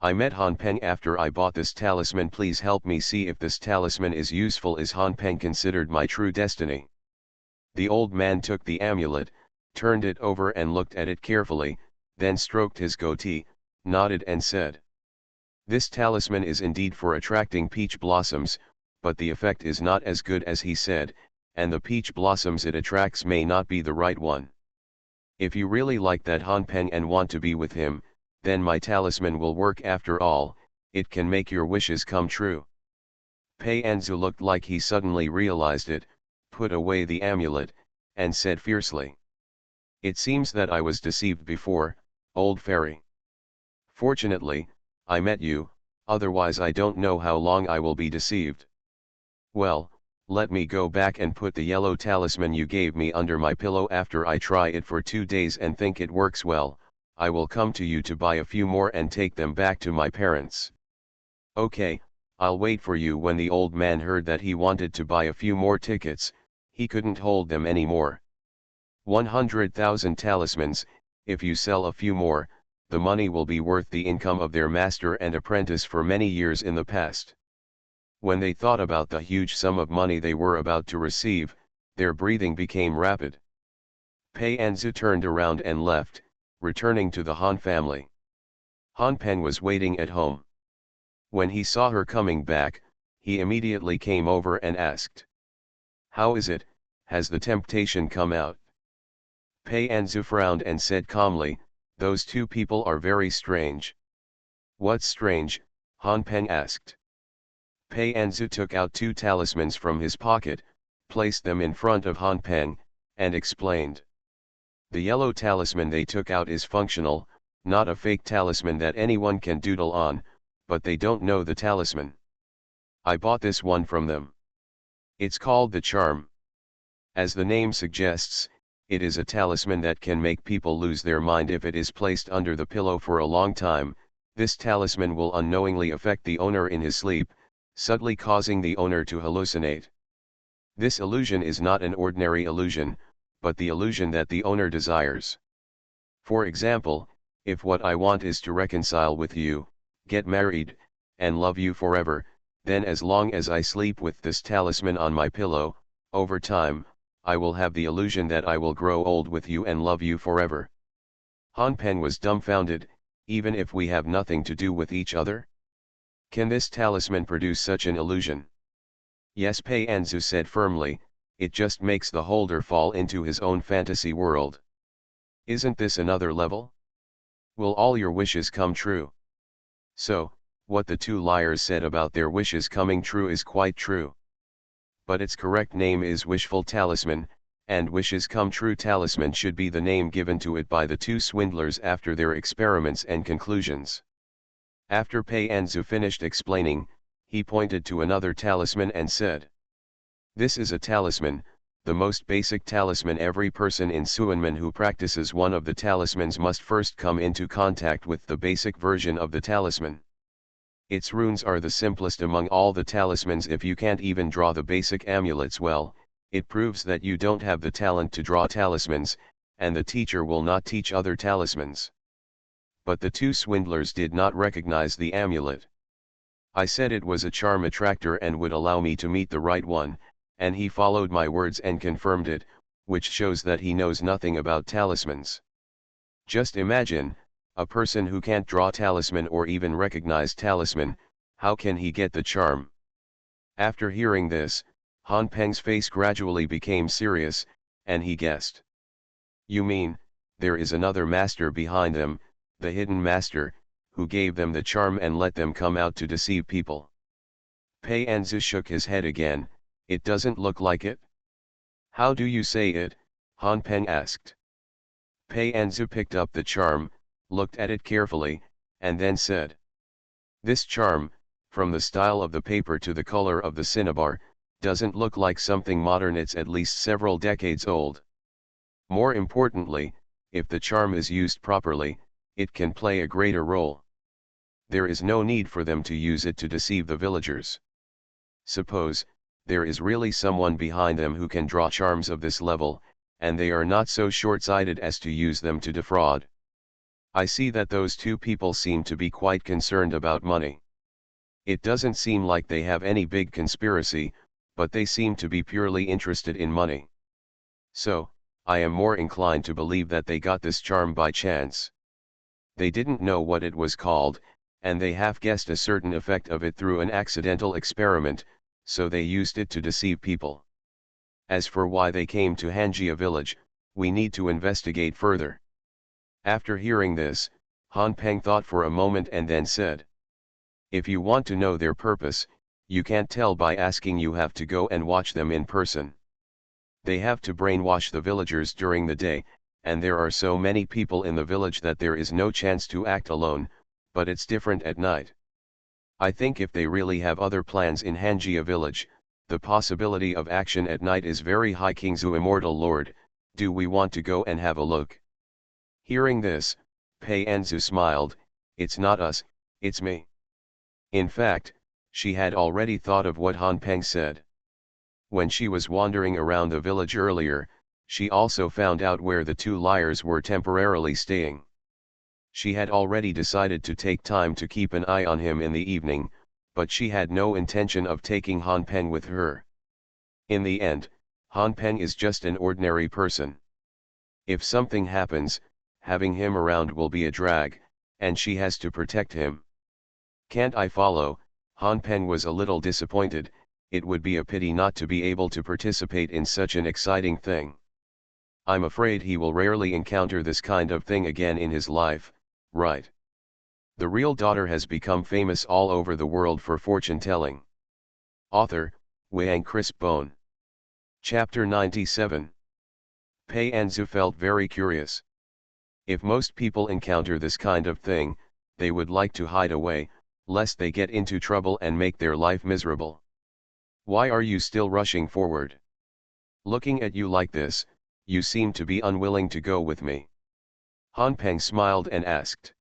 [SPEAKER 1] I met Han Peng after I bought this talisman. Please help me see if this talisman is useful. Is Han Peng considered my true destiny? The old man took the amulet, turned it over and looked at it carefully, then stroked his goatee, nodded and said. This talisman is indeed for attracting peach blossoms, but the effect is not as good as he said, and the peach blossoms it attracts may not be the right one. If you really like that Han Peng and want to be with him, then my talisman will work after all, it can make your wishes come true. Pei Anzu looked like he suddenly realized it, put away the amulet, and said fiercely. It seems that I was deceived before, old fairy. Fortunately, I met you, otherwise I don't know how long I will be deceived. Well, let me go back and put the yellow talisman you gave me under my pillow. After I try it for 2 days and think it works well, I will come to you to buy a few more and take them back to my parents. Okay, I'll wait for you. When the old man heard that he wanted to buy a few more tickets, he couldn't hold them anymore. 100,000 talismans, if you sell a few more, the money will be worth the income of their master and apprentice for many years in the past. When they thought about the huge sum of money they were about to receive, their breathing became rapid. Pei Anzu turned around and left, returning to the Han family. Han Peng was waiting at home. When he saw her coming back, he immediately came over and asked, "How is it, has the temptation come out?" Pei Anzu frowned and said calmly, "Those two people are very strange." "What's strange?" Han Peng asked. Pei Anzu took out two talismans from his pocket, placed them in front of Han Peng, and explained. The yellow talisman they took out is functional, not a fake talisman that anyone can doodle on, but they don't know the talisman. I bought this one from them. It's called the charm. As the name suggests, it is a talisman that can make people lose their mind if it is placed under the pillow for a long time. This talisman will unknowingly affect the owner in his sleep, subtly causing the owner to hallucinate. This illusion is not an ordinary illusion, but the illusion that the owner desires. For example, if what I want is to reconcile with you, get married, and love you forever, then as long as I sleep with this talisman on my pillow, over time, I will have the illusion that I will grow old with you and love you forever. Han Peng was dumbfounded. Even if we have nothing to do with each other? Can this talisman produce such an illusion? Yes, Pei Anzu said firmly, it just makes the holder fall into his own fantasy world. Isn't this another level? Will all your wishes come true? So, what the two liars said about their wishes coming true is quite true. But its correct name is wishful talisman, and wishes come true talisman should be the name given to it by the two swindlers after their experiments and conclusions. After Pei Anzu finished explaining, he pointed to another talisman and said, "This is a talisman, the most basic talisman. Every person in Suanmen who practices one of the talismans must first come into contact with the basic version of the talisman. Its runes are the simplest among all the talismans. If you can't even draw the basic amulets well, it proves that you don't have the talent to draw talismans, and the teacher will not teach other talismans." But the two swindlers did not recognize the amulet. I said it was a charm attractor and would allow me to meet the right one, and he followed my words and confirmed it, which shows that he knows nothing about talismans. Just imagine, a person who can't draw talisman or even recognize talisman, how can he get the charm? After hearing this, Han Peng's face gradually became serious, and he guessed. "You mean, there is another master behind them, the hidden master, who gave them the charm and let them come out to deceive people?" Pei Anzu shook his head again. "It doesn't look like it." "How do you say it?" Han Peng asked. Pei Anzu picked up the charm, looked at it carefully, and then said, "This charm, from the style of the paper to the color of the cinnabar, doesn't look like something modern. It's at least several decades old. More importantly, if the charm is used properly, it can play a greater role. There is no need for them to use it to deceive the villagers. Suppose, there is really someone behind them who can draw charms of this level, and they are not so short-sighted as to use them to defraud. I see that those two people seem to be quite concerned about money. It doesn't seem like they have any big conspiracy, but they seem to be purely interested in money. So, I am more inclined to believe that they got this charm by chance. They didn't know what it was called, and they half guessed a certain effect of it through an accidental experiment, so they used it to deceive people. As for why they came to Hanjia village, we need to investigate further." After hearing this, Han Peng thought for a moment and then said, "If you want to know their purpose, you can't tell by asking. You have to go and watch them in person. They have to brainwash the villagers during the day, and there are so many people in the village that there is no chance to act alone, but it's different at night. I think if they really have other plans in Hanjia village, the possibility of action at night is very high. Kingzu, immortal lord, do we want to go and have a look?" Hearing this, Pei Anzu smiled. "It's not us, it's me." In fact, she had already thought of what Han Peng said. When she was wandering around the village earlier, she also found out where the two liars were temporarily staying. She had already decided to take time to keep an eye on him in the evening, but she had no intention of taking Han Peng with her. In the end, Han Peng is just an ordinary person. If something happens, having him around will be a drag, and she has to protect him. Can't I follow? Han Peng was a little disappointed. It would be a pity not to be able to participate in such an exciting thing. I'm afraid he will rarely encounter this kind of thing again in his life, right? The real daughter has become famous all over the world for fortune-telling. Author, Wang Chris Bone. Chapter 97. Pei Anzu felt very curious. If most people encounter this kind of thing, they would like to hide away, lest they get into trouble and make their life miserable. Why are you still rushing forward? Looking at you like this, you seem to be unwilling to go with me. Han Peng smiled and asked.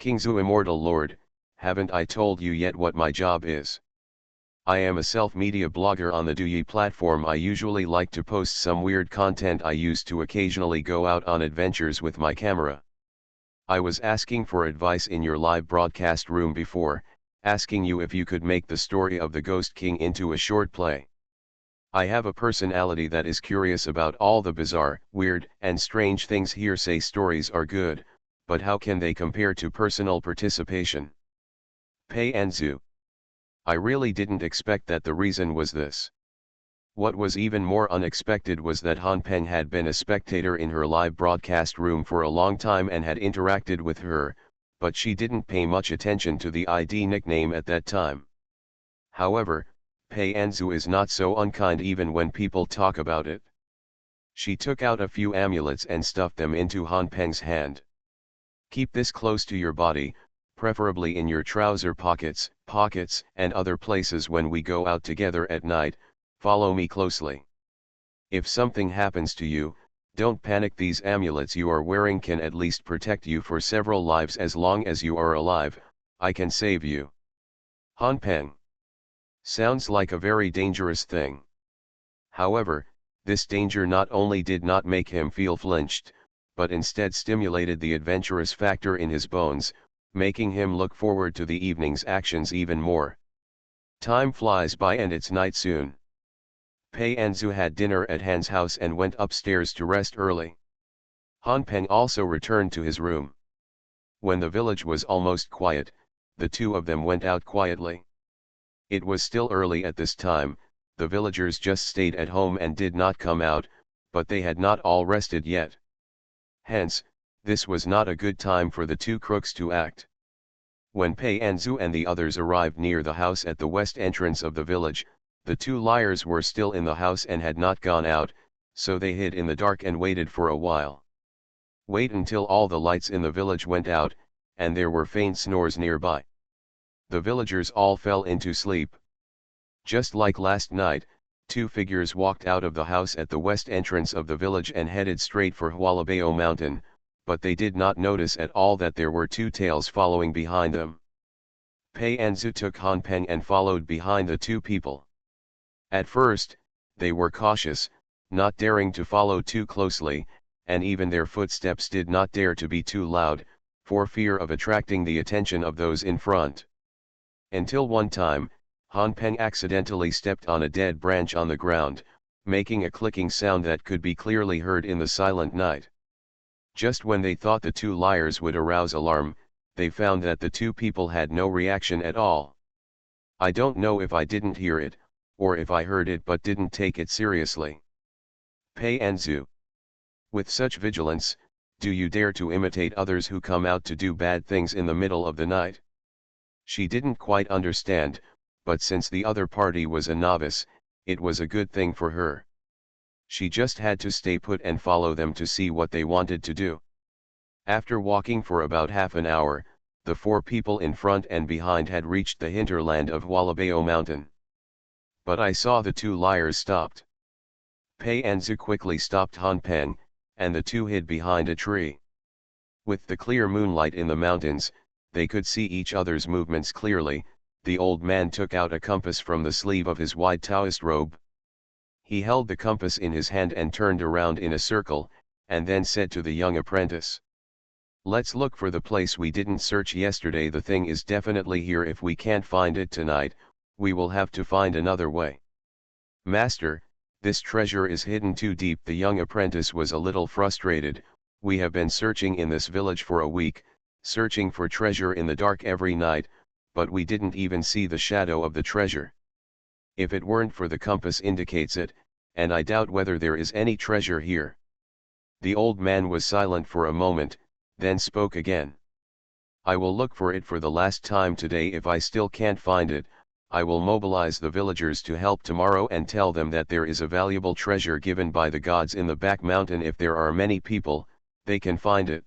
[SPEAKER 1] Kingzu Immortal Lord, haven't I told you yet what my job is? I am a self-media blogger on the Douyi platform. I usually like to post some weird content. I used to occasionally go out on adventures with my camera. I was asking for advice in your live broadcast room before, asking you if you could make the story of the Ghost King into a short play. I have a personality that is curious about all the bizarre, weird, and strange things. Hearsay stories are good, but how can they compare to personal participation? Pei Anzu. I really didn't expect that. The reason was this. What was even more unexpected was that Han Peng had been a spectator in her live broadcast room for a long time and had interacted with her, but she didn't pay much attention to the ID nickname at that time. However, Pei Anzu is not so unkind even when people talk about it. She took out a few amulets and stuffed them into Han Peng's hand. Keep this close to your body, preferably in your trouser pockets, and other places when we go out together at night. Follow me closely. If something happens to you, don't panic. These amulets you are wearing can at least protect you for several lives. As long as you are alive, I can save you. Han Peng. Sounds like a very dangerous thing. However, this danger not only did not make him feel flinched, but instead stimulated the adventurous factor in his bones, making him look forward to the evening's actions even more. Time flies by and it's night soon. Pei Anzu had dinner at Han's house and went upstairs to rest early. Han Peng also returned to his room. When the village was almost quiet, the two of them went out quietly. It was still early at this time. The villagers just stayed at home and did not come out, but they had not all rested yet. Hence, this was not a good time for the two crooks to act. When Pei Anzu and the others arrived near the house at the west entrance of the village, the two liars were still in the house and had not gone out, so they hid in the dark and waited for a while. Wait until all the lights in the village went out, and there were faint snores nearby. The villagers all fell into sleep. Just like last night, two figures walked out of the house at the west entrance of the village and headed straight for Hualabao Mountain, but they did not notice at all that there were two tails following behind them. Pei Anzu took Han Peng and followed behind the two people. At first, they were cautious, not daring to follow too closely, and even their footsteps did not dare to be too loud, for fear of attracting the attention of those in front. Until one time, Han Peng accidentally stepped on a dead branch on the ground, making a clicking sound that could be clearly heard in the silent night. Just when they thought the two liars would arouse alarm, they found that the two people had no reaction at all. I don't know if I didn't hear it, or if I heard it but didn't take it seriously. Pei Anzu. With such vigilance, do you dare to imitate others who come out to do bad things in the middle of the night? She didn't quite understand, but since the other party was a novice, it was a good thing for her. She just had to stay put and follow them to see what they wanted to do. After walking for about half an hour, the four people in front and behind had reached the hinterland of Hualabao Mountain. But I saw the two liars stopped. Pei Anzu quickly stopped Han Peng, and the two hid behind a tree. With the clear moonlight in the mountains, they could see each other's movements clearly. The old man took out a compass from the sleeve of his wide Taoist robe. He held the compass in his hand and turned around in a circle, and then said to the young apprentice, "Let's look for the place we didn't search yesterday. The thing is definitely here. If we can't find it tonight, we will have to find another way." "Master, this treasure is hidden too deep." The young apprentice was a little frustrated. "We have been searching in this village for a week, searching for treasure in the dark every night, but we didn't even see the shadow of the treasure. If it weren't for the compass indicates it, and I doubt whether there is any treasure here." The old man was silent for a moment, then spoke again. "I will look for it for the last time today. If I still can't find it, I will mobilize the villagers to help tomorrow and tell them that there is a valuable treasure given by the gods in the back mountain. If there are many people, they can find it.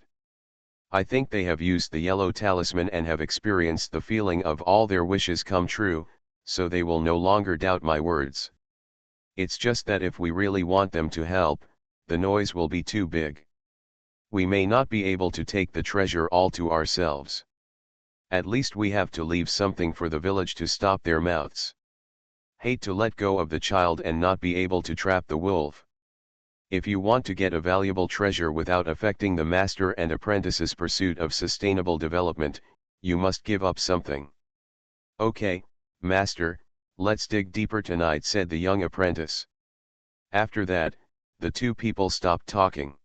[SPEAKER 1] I think they have used the yellow talisman and have experienced the feeling of all their wishes come true, so they will no longer doubt my words. It's just that if we really want them to help, the noise will be too big. We may not be able to take the treasure all to ourselves. At least we have to leave something for the village to stop their mouths. Hate to let go of the child and not be able to trap the wolf. If you want to get a valuable treasure without affecting the master and apprentice's pursuit of sustainable development, you must give up something." "Okay, master, let's dig deeper tonight," said the young apprentice. After that, the two people stopped talking.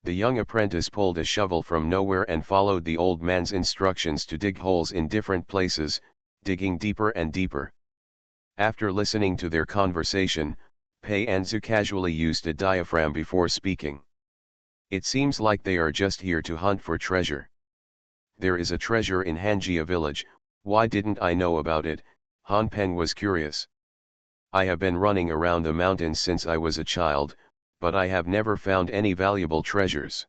[SPEAKER 1] The young apprentice pulled a shovel from nowhere and followed the old man's instructions to dig holes in different places, digging deeper and deeper. After listening to their conversation, Pei Anzu casually used a diaphragm before speaking. "It seems like they are just here to hunt for treasure. There is a treasure in Hanjia village. Why didn't I know about it?" Han Peng was curious. "I have been running around the mountains since I was a child, but I have never found any valuable treasures.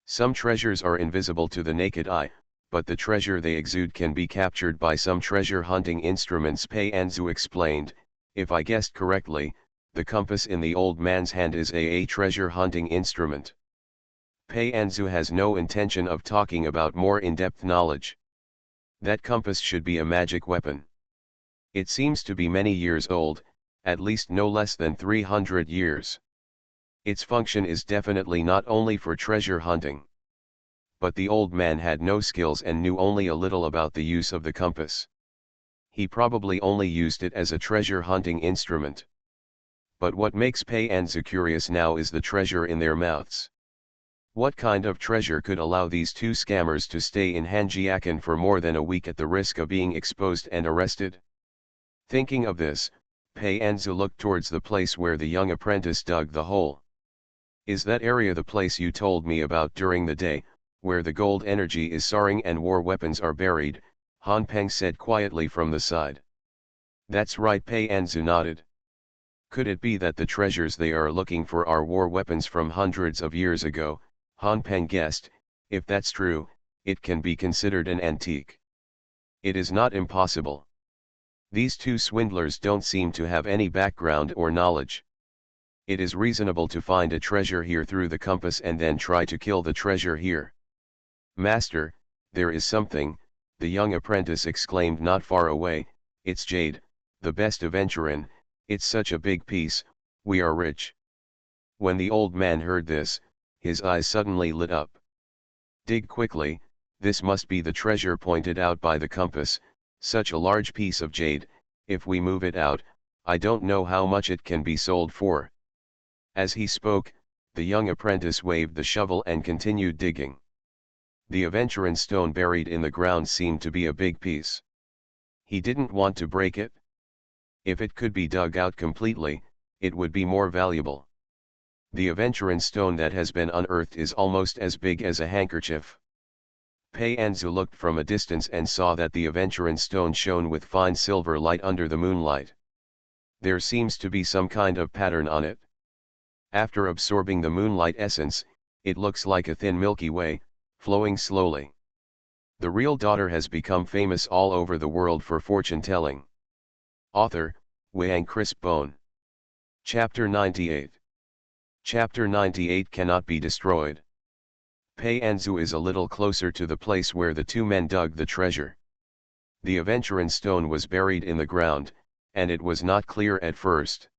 [SPEAKER 1] Some treasures are invisible to the naked eye, but the treasure they exude can be captured by some treasure hunting instruments," Pei Anzu explained. "If I guessed correctly, the compass in the old man's hand is a treasure hunting instrument." Pei Anzu has no intention of talking about more in-depth knowledge. That compass should be a magic weapon. It seems to be many years old, at least no less than 300 years. Its function is definitely not only for treasure hunting. But the old man had no skills and knew only a little about the use of the compass. He probably only used it as a treasure hunting instrument. But what makes Pei Anzu curious now is the treasure in their mouths. What kind of treasure could allow these two scammers to stay in Hanjiakan for more than a week at the risk of being exposed and arrested? Thinking of this, Pei Anzu looked towards the place where the young apprentice dug the hole. "Is that area the place you told me about during the day, where the gold energy is soaring and war weapons are buried?" Han Peng said quietly from the side. "That's right," Pei Anzu nodded. "Could it be that the treasures they are looking for are war weapons from hundreds of years ago?" Han Peng guessed. "If that's true, it can be considered an antique. It is not impossible. These two swindlers don't seem to have any background or knowledge. It is reasonable to find a treasure here through the compass and then try to kill the treasure here." "Master, there is something," the young apprentice exclaimed not far away. "It's jade, the best aventurine. It's such a big piece, we are rich." When the old man heard this, his eyes suddenly lit up. "Dig quickly, this must be the treasure pointed out by the compass. Such a large piece of jade, if we move it out, I don't know how much it can be sold for." As he spoke, the young apprentice waved the shovel and continued digging. The aventurine stone buried in the ground seemed to be a big piece. He didn't want to break it. If it could be dug out completely, it would be more valuable. The aventurine stone that has been unearthed is almost as big as a handkerchief. Pei Anzu looked from a distance and saw that the aventurine stone shone with fine silver light under the moonlight. There seems to be some kind of pattern on it. After absorbing the moonlight essence, it looks like a thin Milky Way, flowing slowly. The real daughter has become famous all over the world for fortune-telling. Author, Wang Crisp Bone. Chapter 98. Chapter 98 Cannot be destroyed. Pei Anzu is a little closer to the place where the two men dug the treasure. The aventurine stone was buried in the ground, and it was not clear at first.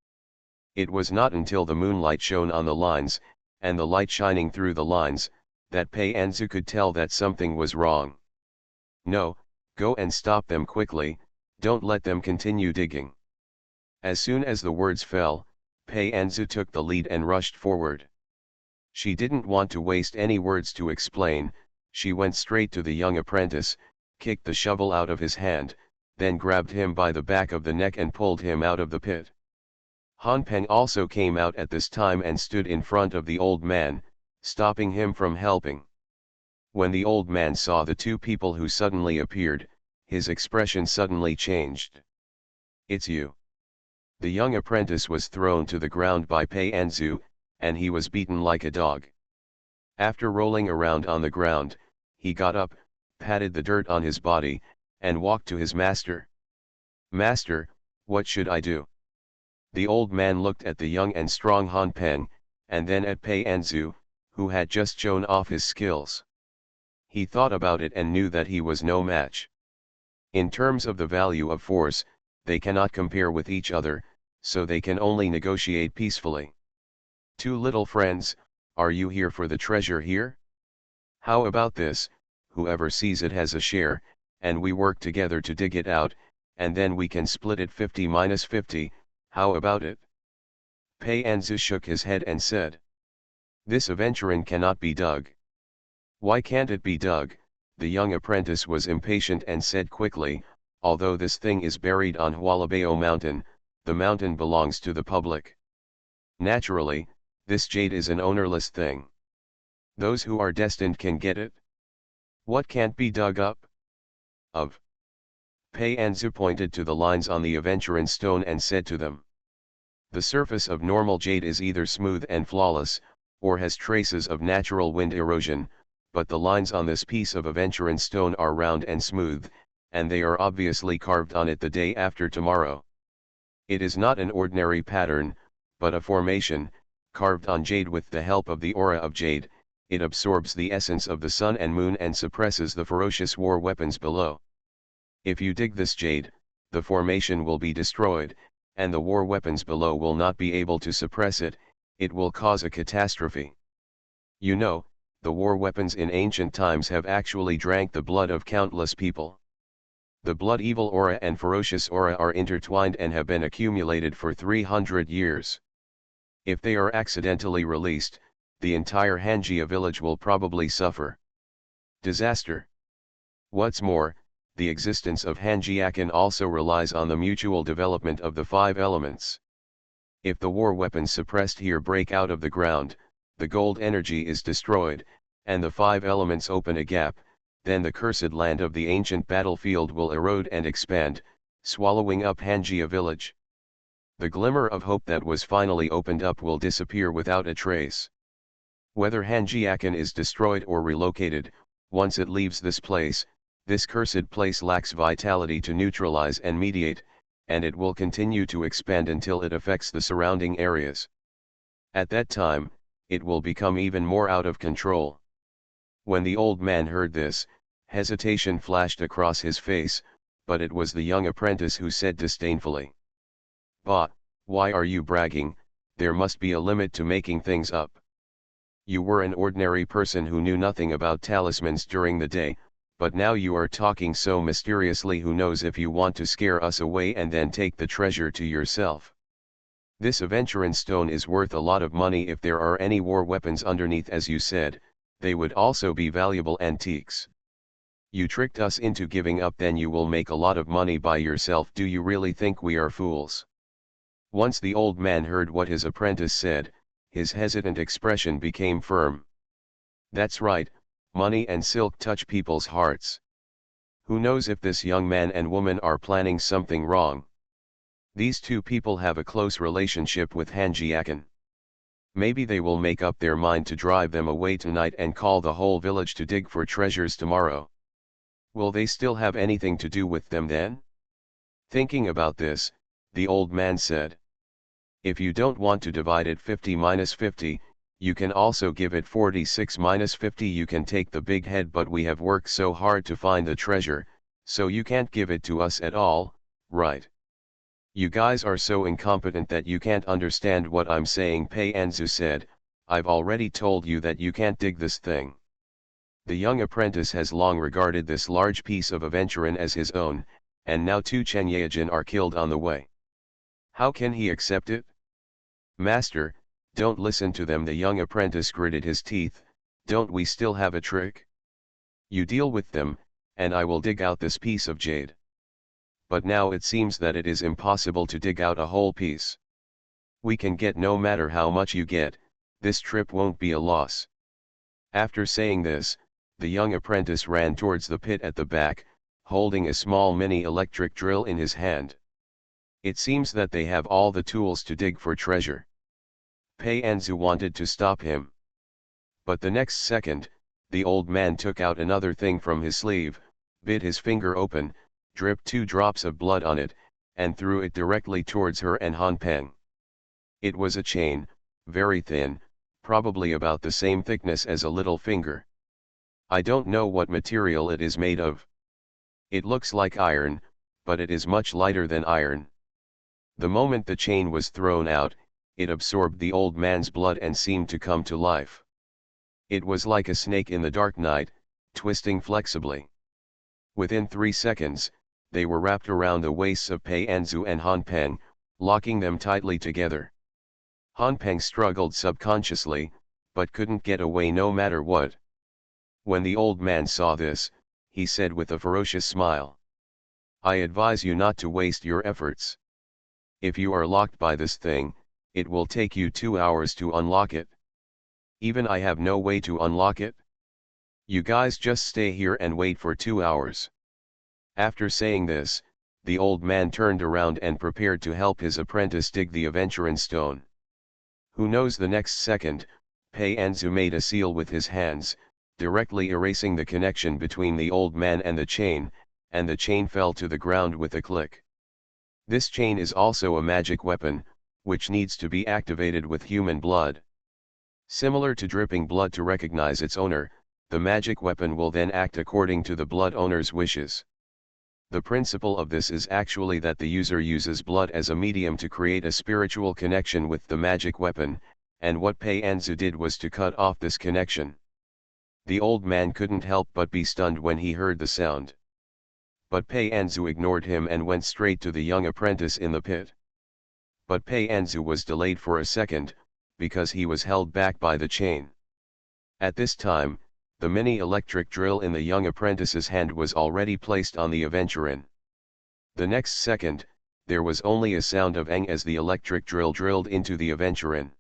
[SPEAKER 1] It was not until the moonlight shone on the lines, and the light shining through the lines, that Pei Anzu could tell that something was wrong. "No, go and stop them quickly, don't let them continue digging." As soon as the words fell, Pei Anzu took the lead and rushed forward. She didn't want to waste any words to explain, She went straight to the young apprentice, kicked the shovel out of his hand, then grabbed him by the back of the neck and pulled him out of the pit. Han Peng also came out at this time and stood in front of the old man, stopping him from helping. When the old man saw the two people who suddenly appeared, his expression suddenly changed. "It's you." The young apprentice was thrown to the ground by Pei Anzu, and he was beaten like a dog. After rolling around on the ground, he got up, patted the dirt on his body, and walked to his master. "Master, what should I do?" The old man looked at the young and strong Han Peng, and then at Pei Anzu, who had just shown off his skills. He thought about it and knew that he was no match. In terms of the value of force, they cannot compare with each other, so they can only negotiate peacefully. "Two little friends, are you here for the treasure here? How about this, whoever sees it has a share, and we work together to dig it out, and then we can split it 50-50, how about it?" Pei Anzu shook his head and said, "This aventurine cannot be dug." "Why can't it be dug?" The young apprentice was impatient and said quickly, "Although this thing is buried on Hualabao Mountain, the mountain belongs to the public. Naturally, this jade is an ownerless thing. Those who are destined can get it. What can't be dug up?" "Of." Pei Anzu pointed to the lines on the aventurine stone and said to them, "The surface of normal jade is either smooth and flawless, or has traces of natural wind erosion, but the lines on this piece of aventurine stone are round and smooth, and they are obviously carved on it the day after tomorrow. It is not an ordinary pattern, but a formation, carved on jade with the help of the aura of jade. It absorbs the essence of the sun and moon and suppresses the ferocious war weapons below. If you dig this jade, the formation will be destroyed, and the war weapons below will not be able to suppress it. It will cause a catastrophe. You know, the war weapons in ancient times have actually drank the blood of countless people. The blood evil aura and ferocious aura are intertwined and have been accumulated for 300 years. If they are accidentally released, the entire Hanjia village will probably suffer disaster. What's more, the existence of Hanjiakan also relies on the mutual development of the five elements. If the war weapons suppressed here break out of the ground, the gold energy is destroyed, and the five elements open a gap, then the cursed land of the ancient battlefield will erode and expand, swallowing up Hanjia village. The glimmer of hope that was finally opened up will disappear without a trace. Whether Hanjiakan is destroyed or relocated, once it leaves this cursed place lacks vitality to neutralize and mediate, and it will continue to expand until it affects the surrounding areas. At that time, it will become even more out of control." When the old man heard this, hesitation flashed across his face, but it was the young apprentice who said disdainfully, "Bah, why are you bragging? There must be a limit to making things up. You were an ordinary person who knew nothing about talismans during the day, but now you are talking so mysteriously. Who knows if you want to scare us away and then take the treasure to yourself? This aventurine stone is worth a lot of money. If there are any war weapons underneath as you said, they would also be valuable antiques. You tricked us into giving up, then you will make a lot of money by yourself. Do you really think we are fools?" Once the old man heard what his apprentice said, his hesitant expression became firm. "That's right, money and silk touch people's hearts. Who knows if this young man and woman are planning something wrong? These two people have a close relationship with Hanjiakan. Maybe they will make up their mind to drive them away tonight and call the whole village to dig for treasures tomorrow. Will they still have anything to do with them then?" Thinking about this, the old man said, "If you don't want to divide it 50-50, you can also give it 46-50. You can take the big head, but we have worked so hard to find the treasure, so you can't give it to us at all, right? You guys are so incompetent that you can't understand what I'm saying." Pei Anzu said, "I've already told you that you can't dig this thing." The young apprentice has long regarded this large piece of aventurine as his own, and now two Chenyajin are killed on the way. How can he accept it? "Master, don't listen to them." The young apprentice gritted his teeth. "Don't we still have a trick? You deal with them, and I will dig out this piece of jade. But now it seems that it is impossible to dig out a whole piece. We can get no matter how much you get, this trip won't be a loss. After saying this, the young apprentice ran towards the pit at the back, holding a small mini electric drill in his hand. It seems that they have all the tools to dig for treasure. Pei Anzu wanted to stop him. But the next second, the old man took out another thing from his sleeve, bit his finger open, dripped 2 drops of blood on it, and threw it directly towards her and Han Peng. It was a chain, very thin, probably about the same thickness as a little finger. I don't know what material it is made of. It looks like iron, but it is much lighter than iron. The moment the chain was thrown out, it absorbed the old man's blood and seemed to come to life. It was like a snake in the dark night, twisting flexibly. Within 3 seconds, they were wrapped around the waists of Pei Anzu and Han Peng, locking them tightly together. Han Peng struggled subconsciously, but couldn't get away no matter what. When the old man saw this, he said with a ferocious smile, "I advise you not to waste your efforts. If you are locked by this thing, it will take you 2 hours to unlock it. Even I have no way to unlock it. You guys just stay here and wait for 2 hours." After saying this, the old man turned around and prepared to help his apprentice dig the aventurine stone. Who knows, the next second, Pei Anzu made a seal with his hands, directly erasing the connection between the old man and the chain fell to the ground with a click. This chain is also a magic weapon, which needs to be activated with human blood. Similar to dripping blood to recognize its owner, the magic weapon will then act according to the blood owner's wishes. The principle of this is actually that the user uses blood as a medium to create a spiritual connection with the magic weapon, and what Pei Anzu did was to cut off this connection. The old man couldn't help but be stunned when he heard the sound. But Pei Anzu ignored him and went straight to the young apprentice in the pit. But Pei Anzu was delayed for a second, because he was held back by the chain. At this time, the mini electric drill in the young apprentice's hand was already placed on the aventurine. The next second, there was only a sound of "eng" as the electric drill drilled into the aventurine.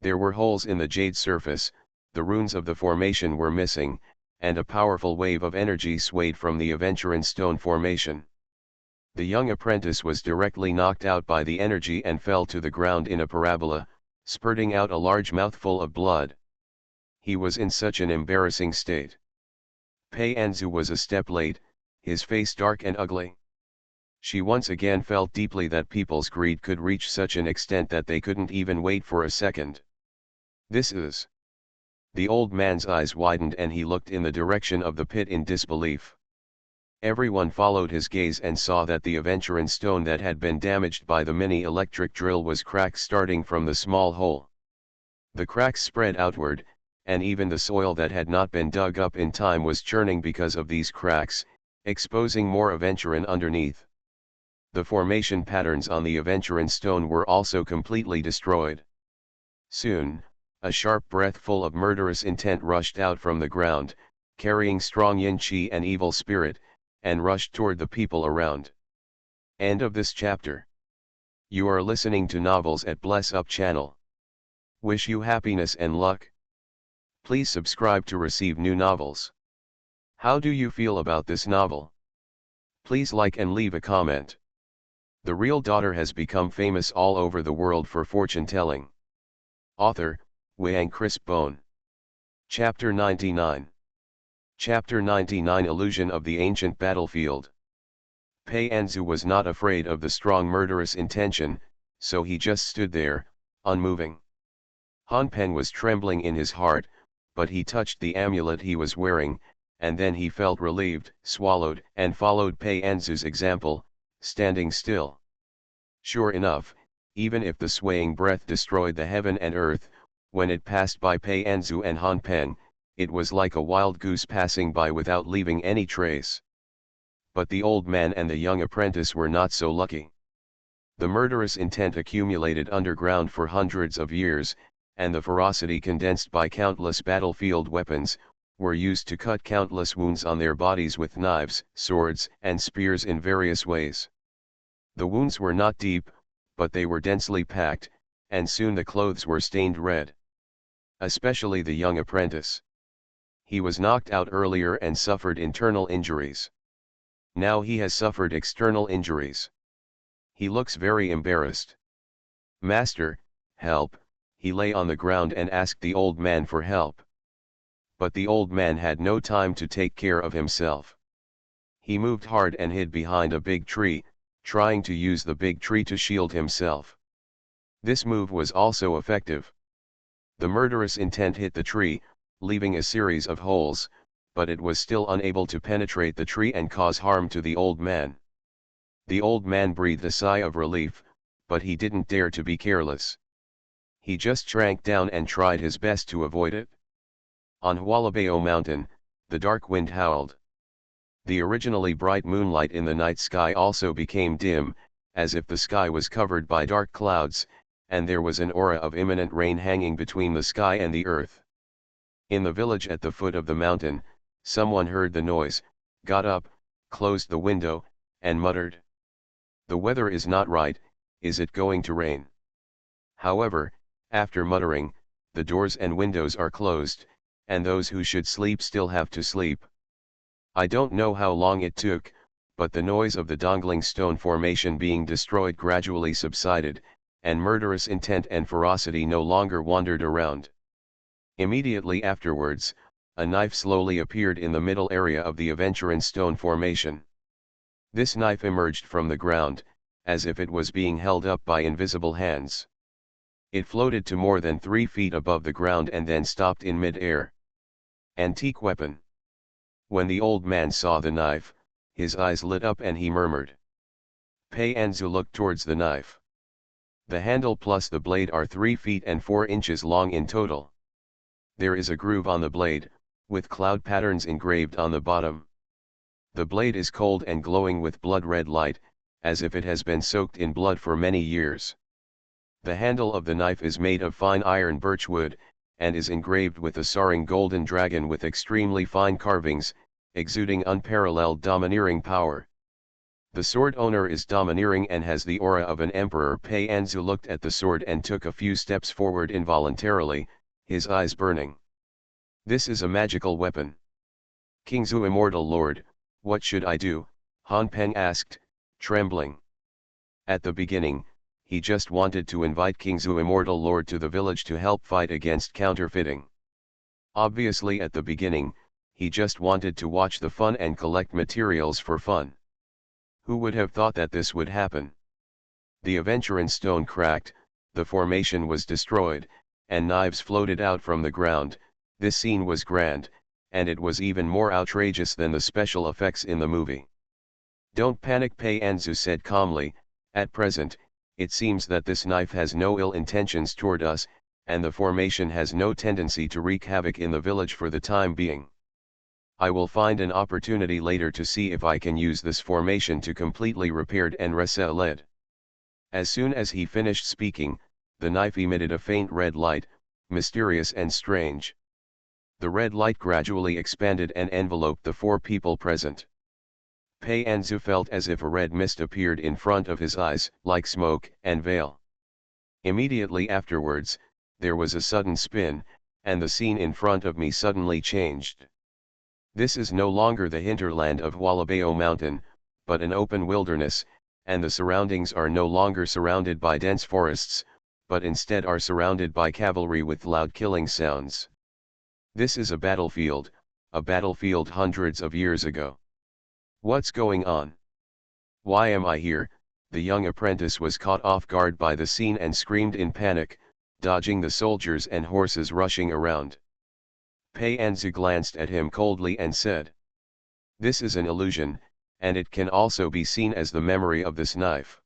[SPEAKER 1] There were holes in the jade surface, the runes of the formation were missing, and a powerful wave of energy swayed from the aventurine stone formation. The young apprentice was directly knocked out by the energy and fell to the ground in a parabola, spurting out a large mouthful of blood. He was in such an embarrassing state. Pei Anzu was a step late, his face dark and ugly. She once again felt deeply that people's greed could reach such an extent that they couldn't even wait for a second. This is... The old man's eyes widened and he looked in the direction of the pit in disbelief. Everyone followed his gaze and saw that the aventurine stone that had been damaged by the mini electric drill was cracked starting from the small hole. The cracks spread outward, and even the soil that had not been dug up in time was churning because of these cracks, exposing more aventurine underneath. The formation patterns on the aventurine stone were also completely destroyed. Soon, a sharp breath full of murderous intent rushed out from the ground, carrying strong yin qi and evil spirit, and rushed toward the people around. End of this chapter. You are listening to Novels at Bless Up channel. Wish you happiness and luck. Please subscribe to receive new novels. How do you feel about this novel? Please like and leave a comment. The real daughter has become famous all over the world for fortune telling. Author, Wang Chris Bone. Chapter 99. Chapter 99, Illusion of the Ancient Battlefield. Pei Anzu was not afraid of the strong murderous intention, so he just stood there, unmoving. Han Peng was trembling in his heart, but he touched the amulet he was wearing, and then he felt relieved, swallowed, and followed Pei Anzu's example, standing still. Sure enough, even if the swaying breath destroyed the heaven and earth, when it passed by Pei Anzu and Han Peng, it was like a wild goose passing by without leaving any trace. But the old man and the young apprentice were not so lucky. The murderous intent accumulated underground for hundreds of years, and the ferocity condensed by countless battlefield weapons, were used to cut countless wounds on their bodies with knives, swords, and spears in various ways. The wounds were not deep, but they were densely packed, and soon the clothes were stained red. Especially the young apprentice. He was knocked out earlier and suffered internal injuries. Now he has suffered external injuries. He looks very embarrassed. "Master, help," he lay on the ground and asked the old man for help. But the old man had no time to take care of himself. He moved hard and hid behind a big tree, trying to use the big tree to shield himself. This move was also effective. The murderous intent hit the tree, leaving a series of holes, but it was still unable to penetrate the tree and cause harm to the old man. The old man breathed a sigh of relief, but he didn't dare to be careless. He just shrank down and tried his best to avoid it. On Hualabeo Mountain, the dark wind howled. The originally bright moonlight in the night sky also became dim, as if the sky was covered by dark clouds, and there was an aura of imminent rain hanging between the sky and the earth. In the village at the foot of the mountain, someone heard the noise, got up, closed the window, and muttered, "The weather is not right, is it going to rain?" However, after muttering, the doors and windows are closed, and those who should sleep still have to sleep. I don't know how long it took, but the noise of the dangling stone formation being destroyed gradually subsided, and murderous intent and ferocity no longer wandered around. Immediately afterwards, a knife slowly appeared in the middle area of the Aventuran stone formation. This knife emerged from the ground, as if it was being held up by invisible hands. It floated to more than 3 feet above the ground and then stopped in mid-air. Antique weapon. When the old man saw the knife, his eyes lit up and he murmured. Pei Anzu looked towards the knife. The handle plus the blade are 3 feet and 4 inches long in total. There is a groove on the blade, with cloud patterns engraved on the bottom. The blade is cold and glowing with blood-red light, as if it has been soaked in blood for many years. The handle of the knife is made of fine iron birch wood, and is engraved with a soaring golden dragon with extremely fine carvings, exuding unparalleled domineering power. The sword owner is domineering and has the aura of an emperor. Pei Anzu looked at the sword and took a few steps forward involuntarily, his eyes burning. This is a magical weapon. King Zhu, immortal lord, what should I do? Han Peng asked, trembling. At the beginning, he just wanted to invite King Zhu, immortal lord, to the village to help fight against counterfeiting. Obviously at the beginning, he just wanted to watch the fun and collect materials for fun. Who would have thought that this would happen? The Aventuran stone cracked, the formation was destroyed, and knives floated out from the ground. This scene was grand, and it was even more outrageous than the special effects in the movie. Don't panic, Pei Anzu said calmly. At present, it seems that this knife has no ill intentions toward us, and the formation has no tendency to wreak havoc in the village for the time being. I will find an opportunity later to see if I can use this formation to completely repair and resell it. As soon as he finished speaking, the knife emitted a faint red light, mysterious and strange. The red light gradually expanded and enveloped the 4 people present. Pei Anzu felt as if a red mist appeared in front of his eyes, like smoke and veil. Immediately afterwards, there was a sudden spin, and the scene in front of me suddenly changed. This is no longer the hinterland of Hualabeo Mountain, but an open wilderness, and the surroundings are no longer surrounded by dense forests, but instead are surrounded by cavalry with loud killing sounds. This is a battlefield hundreds of years ago. What's going on? Why am I here? The young apprentice was caught off guard by the scene and screamed in panic, dodging the soldiers and horses rushing around. Pei Anzu glanced at him coldly and said, "This is an illusion, and it can also be seen as the memory of this knife.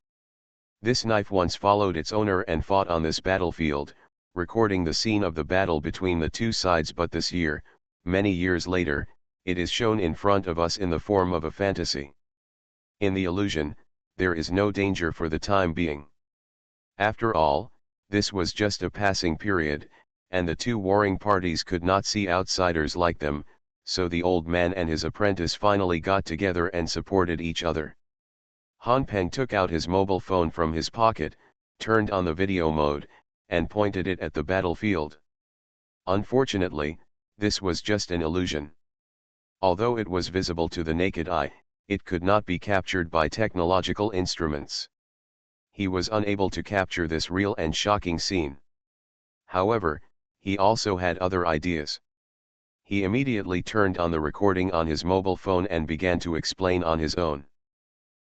[SPEAKER 1] This knife once followed its owner and fought on this battlefield, recording the scene of the battle between the 2 sides, but this year, many years later, it is shown in front of us in the form of a fantasy. In the illusion, there is no danger for the time being. After all, this was just a passing period, and the 2 warring parties could not see outsiders like them, so the old man and his apprentice finally got together and supported each other. Han Peng took out his mobile phone from his pocket, turned on the video mode, and pointed it at the battlefield. Unfortunately, this was just an illusion. Although it was visible to the naked eye, it could not be captured by technological instruments. He was unable to capture this real and shocking scene. However, he also had other ideas. He immediately turned on the recording on his mobile phone and began to explain on his own.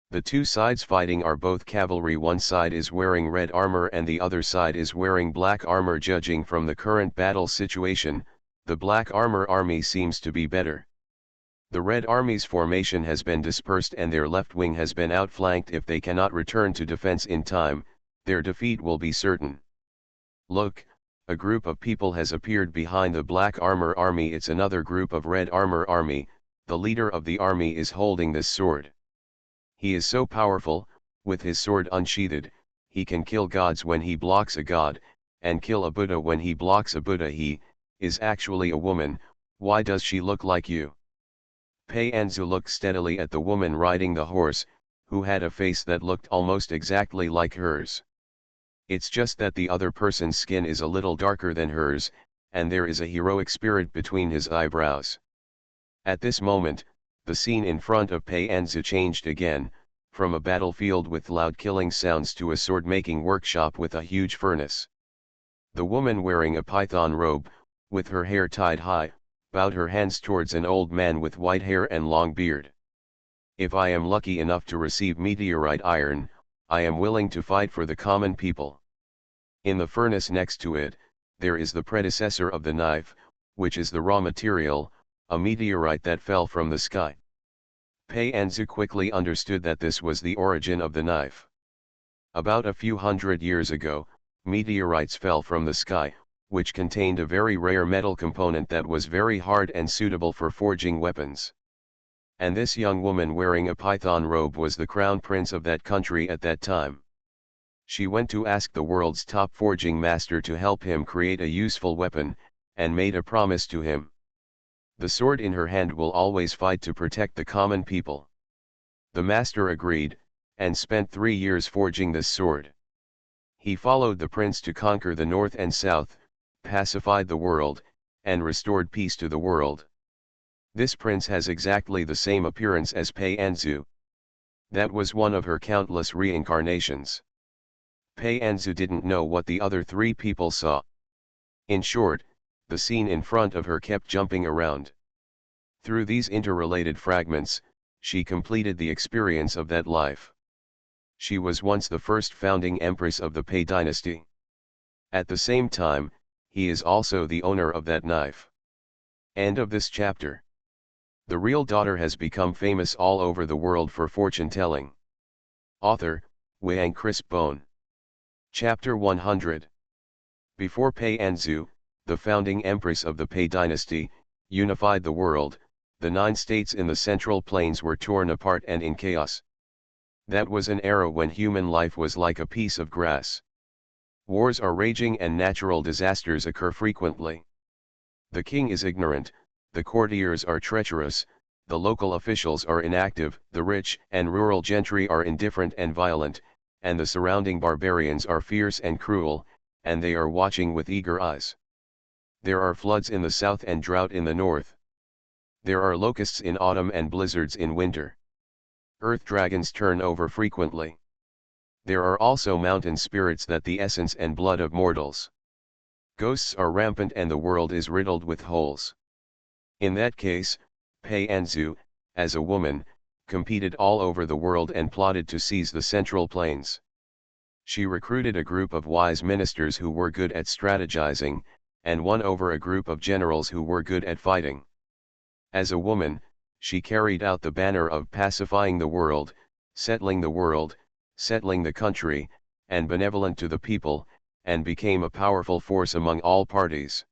[SPEAKER 1] The two sides fighting are both cavalry. One side is wearing red armor and the other side is wearing black armor. Judging from the current battle situation, the black armor army seems to be better. The Red Army's formation has been dispersed and their left wing has been outflanked. If they cannot return to defense in time, their defeat will be certain. Look, a group of people has appeared behind the Black Armor Army. It's another group of Red Armor Army. The leader of the army is holding this sword. He is so powerful, with his sword unsheathed, he can kill gods when he blocks a god, and kill a Buddha when he blocks a Buddha. He is actually a woman. Why does she look like you? Pei Anzu looked steadily at the woman riding the horse, who had a face that looked almost exactly like hers. It's just that the other person's skin is a little darker than hers, and there is a heroic spirit between his eyebrows. At this moment, the scene in front of Pei Anzu changed again, from a battlefield with loud killing sounds to a sword-making workshop with a huge furnace. The woman wearing a python robe, with her hair tied high, bowed her hands towards an old man with white hair and long beard. If I am lucky enough to receive meteorite iron, I am willing to fight for the common people. In the furnace next to it, there is the predecessor of the knife, which is the raw material, a meteorite that fell from the sky. Pei Anzu quickly understood that this was the origin of the knife. About a few hundred years ago, meteorites fell from the sky, which contained a very rare metal component that was very hard and suitable for forging weapons. And this young woman wearing a python robe was the crown prince of that country at that time. She went to ask the world's top forging master to help him create a useful weapon, and made a promise to him. The sword in her hand will always fight to protect the common people. The master agreed, and spent 3 years forging this sword. He followed the prince to conquer the north and south, pacified the world, and restored peace to the world. This prince has exactly the same appearance as Pei Anzu. That was one of her countless reincarnations. Pei Anzu didn't know what the other 3 people saw. In short, the scene in front of her kept jumping around. Through these interrelated fragments, she completed the experience of that life. She was once the first founding empress of the Pei dynasty. At the same time, he is also the owner of that knife. End of this chapter. The real daughter has become famous all over the world for fortune-telling. Author, Wang Crisp Bone. Chapter 100. Before Pei Anzu, the founding empress of the Pei dynasty, unified the world, the 9 states in the Central Plains were torn apart and in chaos. That was an era when human life was like a piece of grass. Wars are raging and natural disasters occur frequently. The king is ignorant, the courtiers are treacherous, the local officials are inactive, the rich and rural gentry are indifferent and violent, and the surrounding barbarians are fierce and cruel, and they are watching with eager eyes. There are floods in the south and drought in the north. There are locusts in autumn and blizzards in winter. Earth dragons turn over frequently. There are also mountain spirits that the essence and blood of mortals. Ghosts are rampant and the world is riddled with holes. In that case, Pei Anzu, as a woman, competed all over the world and plotted to seize the Central Plains. She recruited a group of wise ministers who were good at strategizing, and won over a group of generals who were good at fighting. As a woman, she carried out the banner of pacifying the world, settling the country, and benevolent to the people, and became a powerful force among all parties.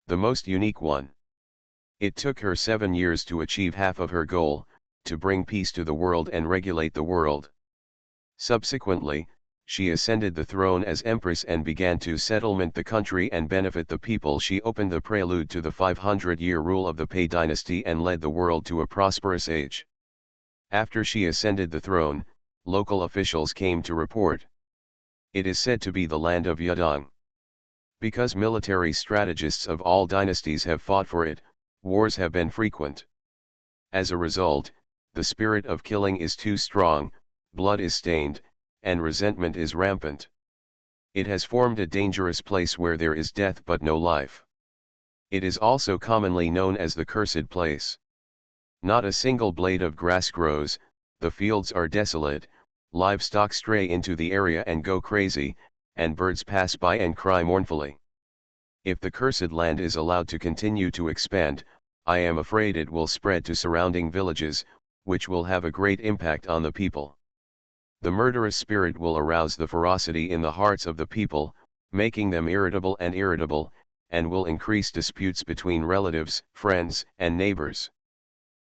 [SPEAKER 1] The most unique one. It took her 7 years to achieve half of her goal, to bring peace to the world and regulate the world. Subsequently, she ascended the throne as empress and began to settlement the country and benefit the people. She opened the prelude to the 500-year rule of the Pei dynasty and led the world to a prosperous age. After she ascended the throne, local officials came to report. It is said to be the land of Yudong. Because military strategists of all dynasties have fought for it, wars have been frequent. As a result, the spirit of killing is too strong, blood is stained, and resentment is rampant. It has formed a dangerous place where there is death but no life. It is also commonly known as the cursed place. Not a single blade of grass grows, the fields are desolate, livestock stray into the area and go crazy, and birds pass by and cry mournfully. If the cursed land is allowed to continue to expand, I am afraid it will spread to surrounding villages, which will have a great impact on the people. The murderous spirit will arouse the ferocity in the hearts of the people, making them irritable, and will increase disputes between relatives, friends, and neighbors.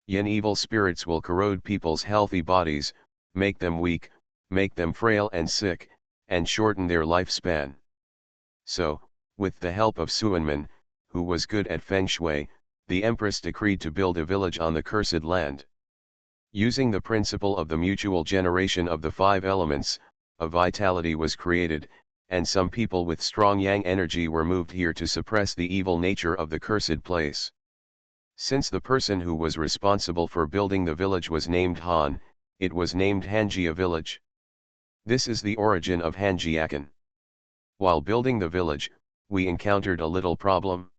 [SPEAKER 1] Yin evil spirits will corrode people's healthy bodies, make them weak, make them frail and sick, and shorten their lifespan. So, with the help of Suanmen, who was good at feng shui, the empress decreed to build a village on the cursed land. Using the principle of the mutual generation of the 5 elements, a vitality was created, and some people with strong yang energy were moved here to suppress the evil nature of the cursed place. Since the person who was responsible for building the village was named Han, it was named Hanjia village. This is the origin of Hanjiakan. While building the village, we encountered a little problem.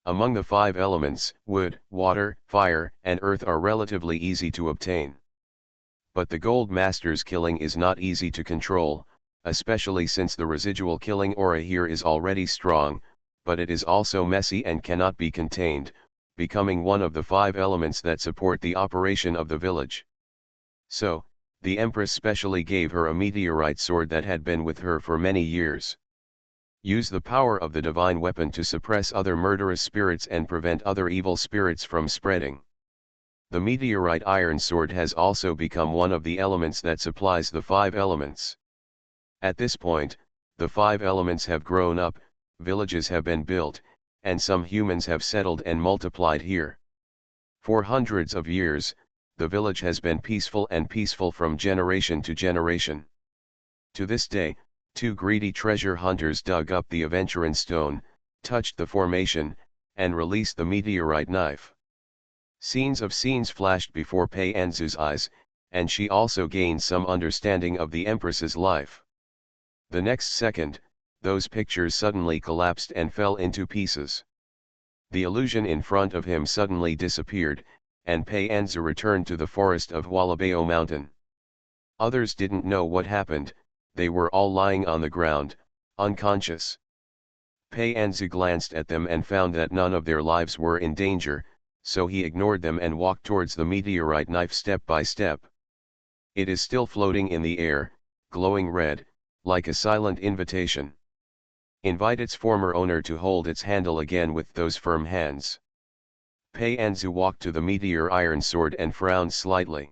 [SPEAKER 1] Among the 5 elements, wood, water, fire, and earth are relatively easy to obtain. But the Gold Master's killing is not easy to control, especially since the residual killing aura here is already strong, but it is also messy and cannot be contained, becoming one of the 5 elements that support the operation of the village. So, the Empress specially gave her a meteorite sword that had been with her for many years. Use the power of the divine weapon to suppress other murderous spirits and prevent other evil spirits from spreading. The meteorite iron sword has also become one of the elements that supplies the 5 elements. At this point, the 5 elements have grown up, villages have been built, and some humans have settled and multiplied here. For hundreds of years, the village has been peaceful from generation to generation. To this day, 2 greedy treasure hunters dug up the Aventurin stone, touched the formation, and released the meteorite knife. Scenes flashed before Pei Anzu's eyes, and she also gained some understanding of the Empress's life. The next second, those pictures suddenly collapsed and fell into pieces. The illusion in front of him suddenly disappeared, and Pei Anzu returned to the forest of Hualabeo Mountain. Others didn't know what happened. They were all lying on the ground, unconscious. Pei Anzu glanced at them and found that none of their lives were in danger, so he ignored them and walked towards the meteorite knife step by step. It is still floating in the air, glowing red, like a silent invitation. Invite its former owner to hold its handle again with those firm hands. Pei Anzu walked to the meteor iron sword and frowned slightly.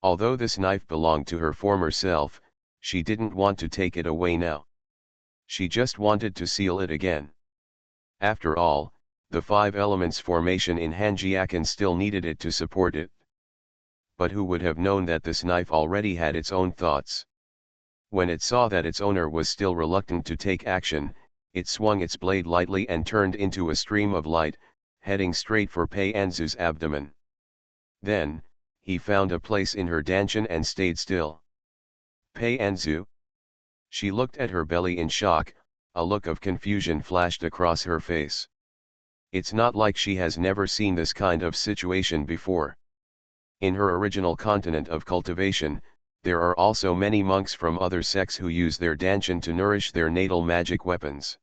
[SPEAKER 1] Although this knife belonged to her former self, she didn't want to take it away now. She just wanted to seal it again. After all, the 5 elements formation in Hanjiakan still needed it to support it. But who would have known that this knife already had its own thoughts? When it saw that its owner was still reluctant to take action, it swung its blade lightly and turned into a stream of light, heading straight for Pei Anzu's abdomen. Then, he found a place in her dantian and stayed still. Pei Anzu? She looked at her belly in shock, a look of confusion flashed across her face. It's not like she has never seen this kind of situation before. In her original continent of cultivation, there are also many monks from other sects who use their dantian to nourish their natal magic weapons.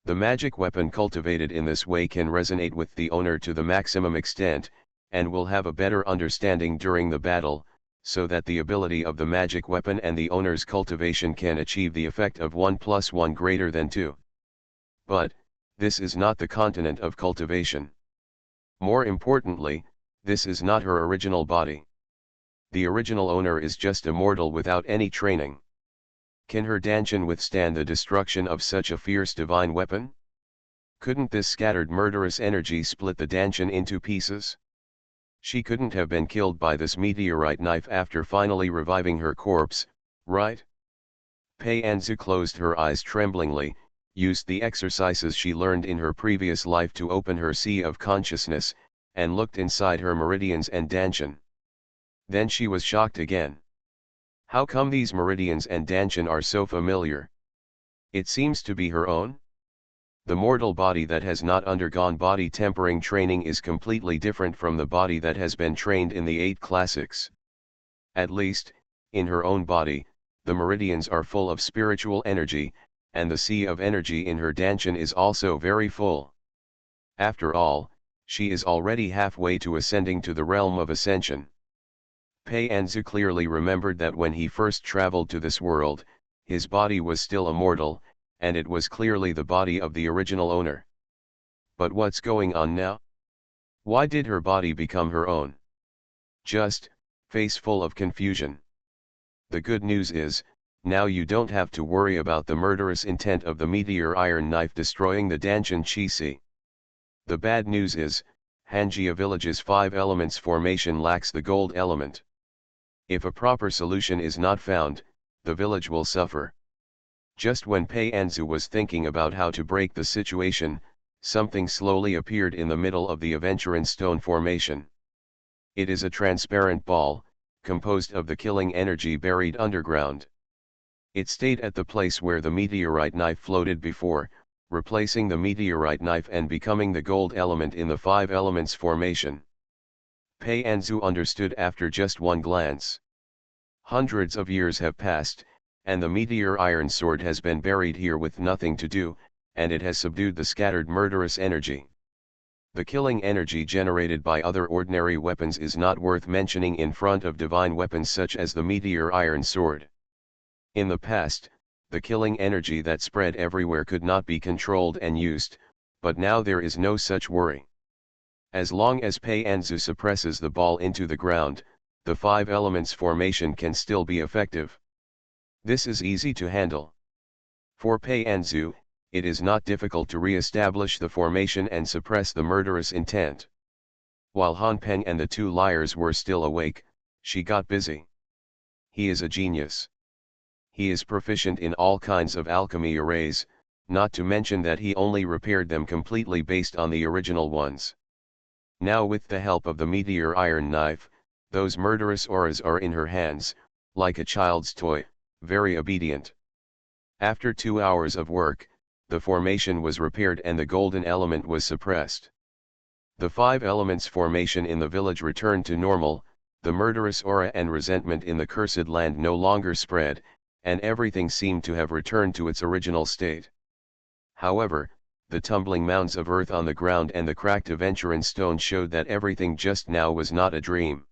[SPEAKER 1] The magic weapon cultivated in this way can resonate with the owner to the maximum extent, and will have a better understanding during the battle, so that the ability of the magic weapon and the owner's cultivation can achieve the effect of 1 + 1 greater than 2. But, this is not the continent of cultivation. More importantly, this is not her original body. The original owner is just a mortal without any training. Can her Danchan withstand the destruction of such a fierce divine weapon? Couldn't this scattered murderous energy split the Danchan into pieces? She couldn't have been killed by this meteorite knife after finally reviving her corpse, right? Pei Anzu closed her eyes tremblingly, used the exercises she learned in her previous life to open her sea of consciousness, and looked inside her meridians and Danchan. Then she was shocked again. How come these meridians and Danchan are so familiar? It seems to be her own? The mortal body that has not undergone body tempering training is completely different from the body that has been trained in the 8 classics. At least, in her own body, the meridians are full of spiritual energy, and the sea of energy in her Danchan is also very full. After all, she is already halfway to ascending to the realm of ascension. Pei Anzu clearly remembered that when he first traveled to this world, his body was still immortal, and it was clearly the body of the original owner. But what's going on now? Why did her body become her own? Just, face full of confusion. The good news is, now you don't have to worry about the murderous intent of the meteor iron knife destroying the Danchan Chi-Si. The bad news is, Hanjia village's 5 elements formation lacks the gold element. If a proper solution is not found, the village will suffer. Just when Pei Anzu was thinking about how to break the situation, something slowly appeared in the middle of the Aventuran stone formation. It is a transparent ball, composed of the killing energy buried underground. It stayed at the place where the meteorite knife floated before, replacing the meteorite knife and becoming the gold element in the 5 elements formation. Pei Anzu understood after just one glance. Hundreds of years have passed, and the meteor iron sword has been buried here with nothing to do, and it has subdued the scattered murderous energy. The killing energy generated by other ordinary weapons is not worth mentioning in front of divine weapons such as the meteor iron sword. In the past, the killing energy that spread everywhere could not be controlled and used, but now there is no such worry. As long as Pei Anzu suppresses the ball into the ground, the 5 elements formation can still be effective. This is easy to handle. For Pei Anzu, it is not difficult to re-establish the formation and suppress the murderous intent. While Han Peng and the 2 liars were still awake, she got busy. He is a genius. He is proficient in all kinds of alchemy arrays, not to mention that he only repaired them completely based on the original ones. Now with the help of the meteor iron knife, those murderous auras are in her hands, like a child's toy, very obedient. After 2 hours of work, the formation was repaired and the golden element was suppressed. The 5 elements formation in the village returned to normal, the murderous aura and resentment in the cursed land no longer spread, and everything seemed to have returned to its original state. However, the tumbling mounds of earth on the ground and the cracked Aventuran stone showed that everything just now was not a dream.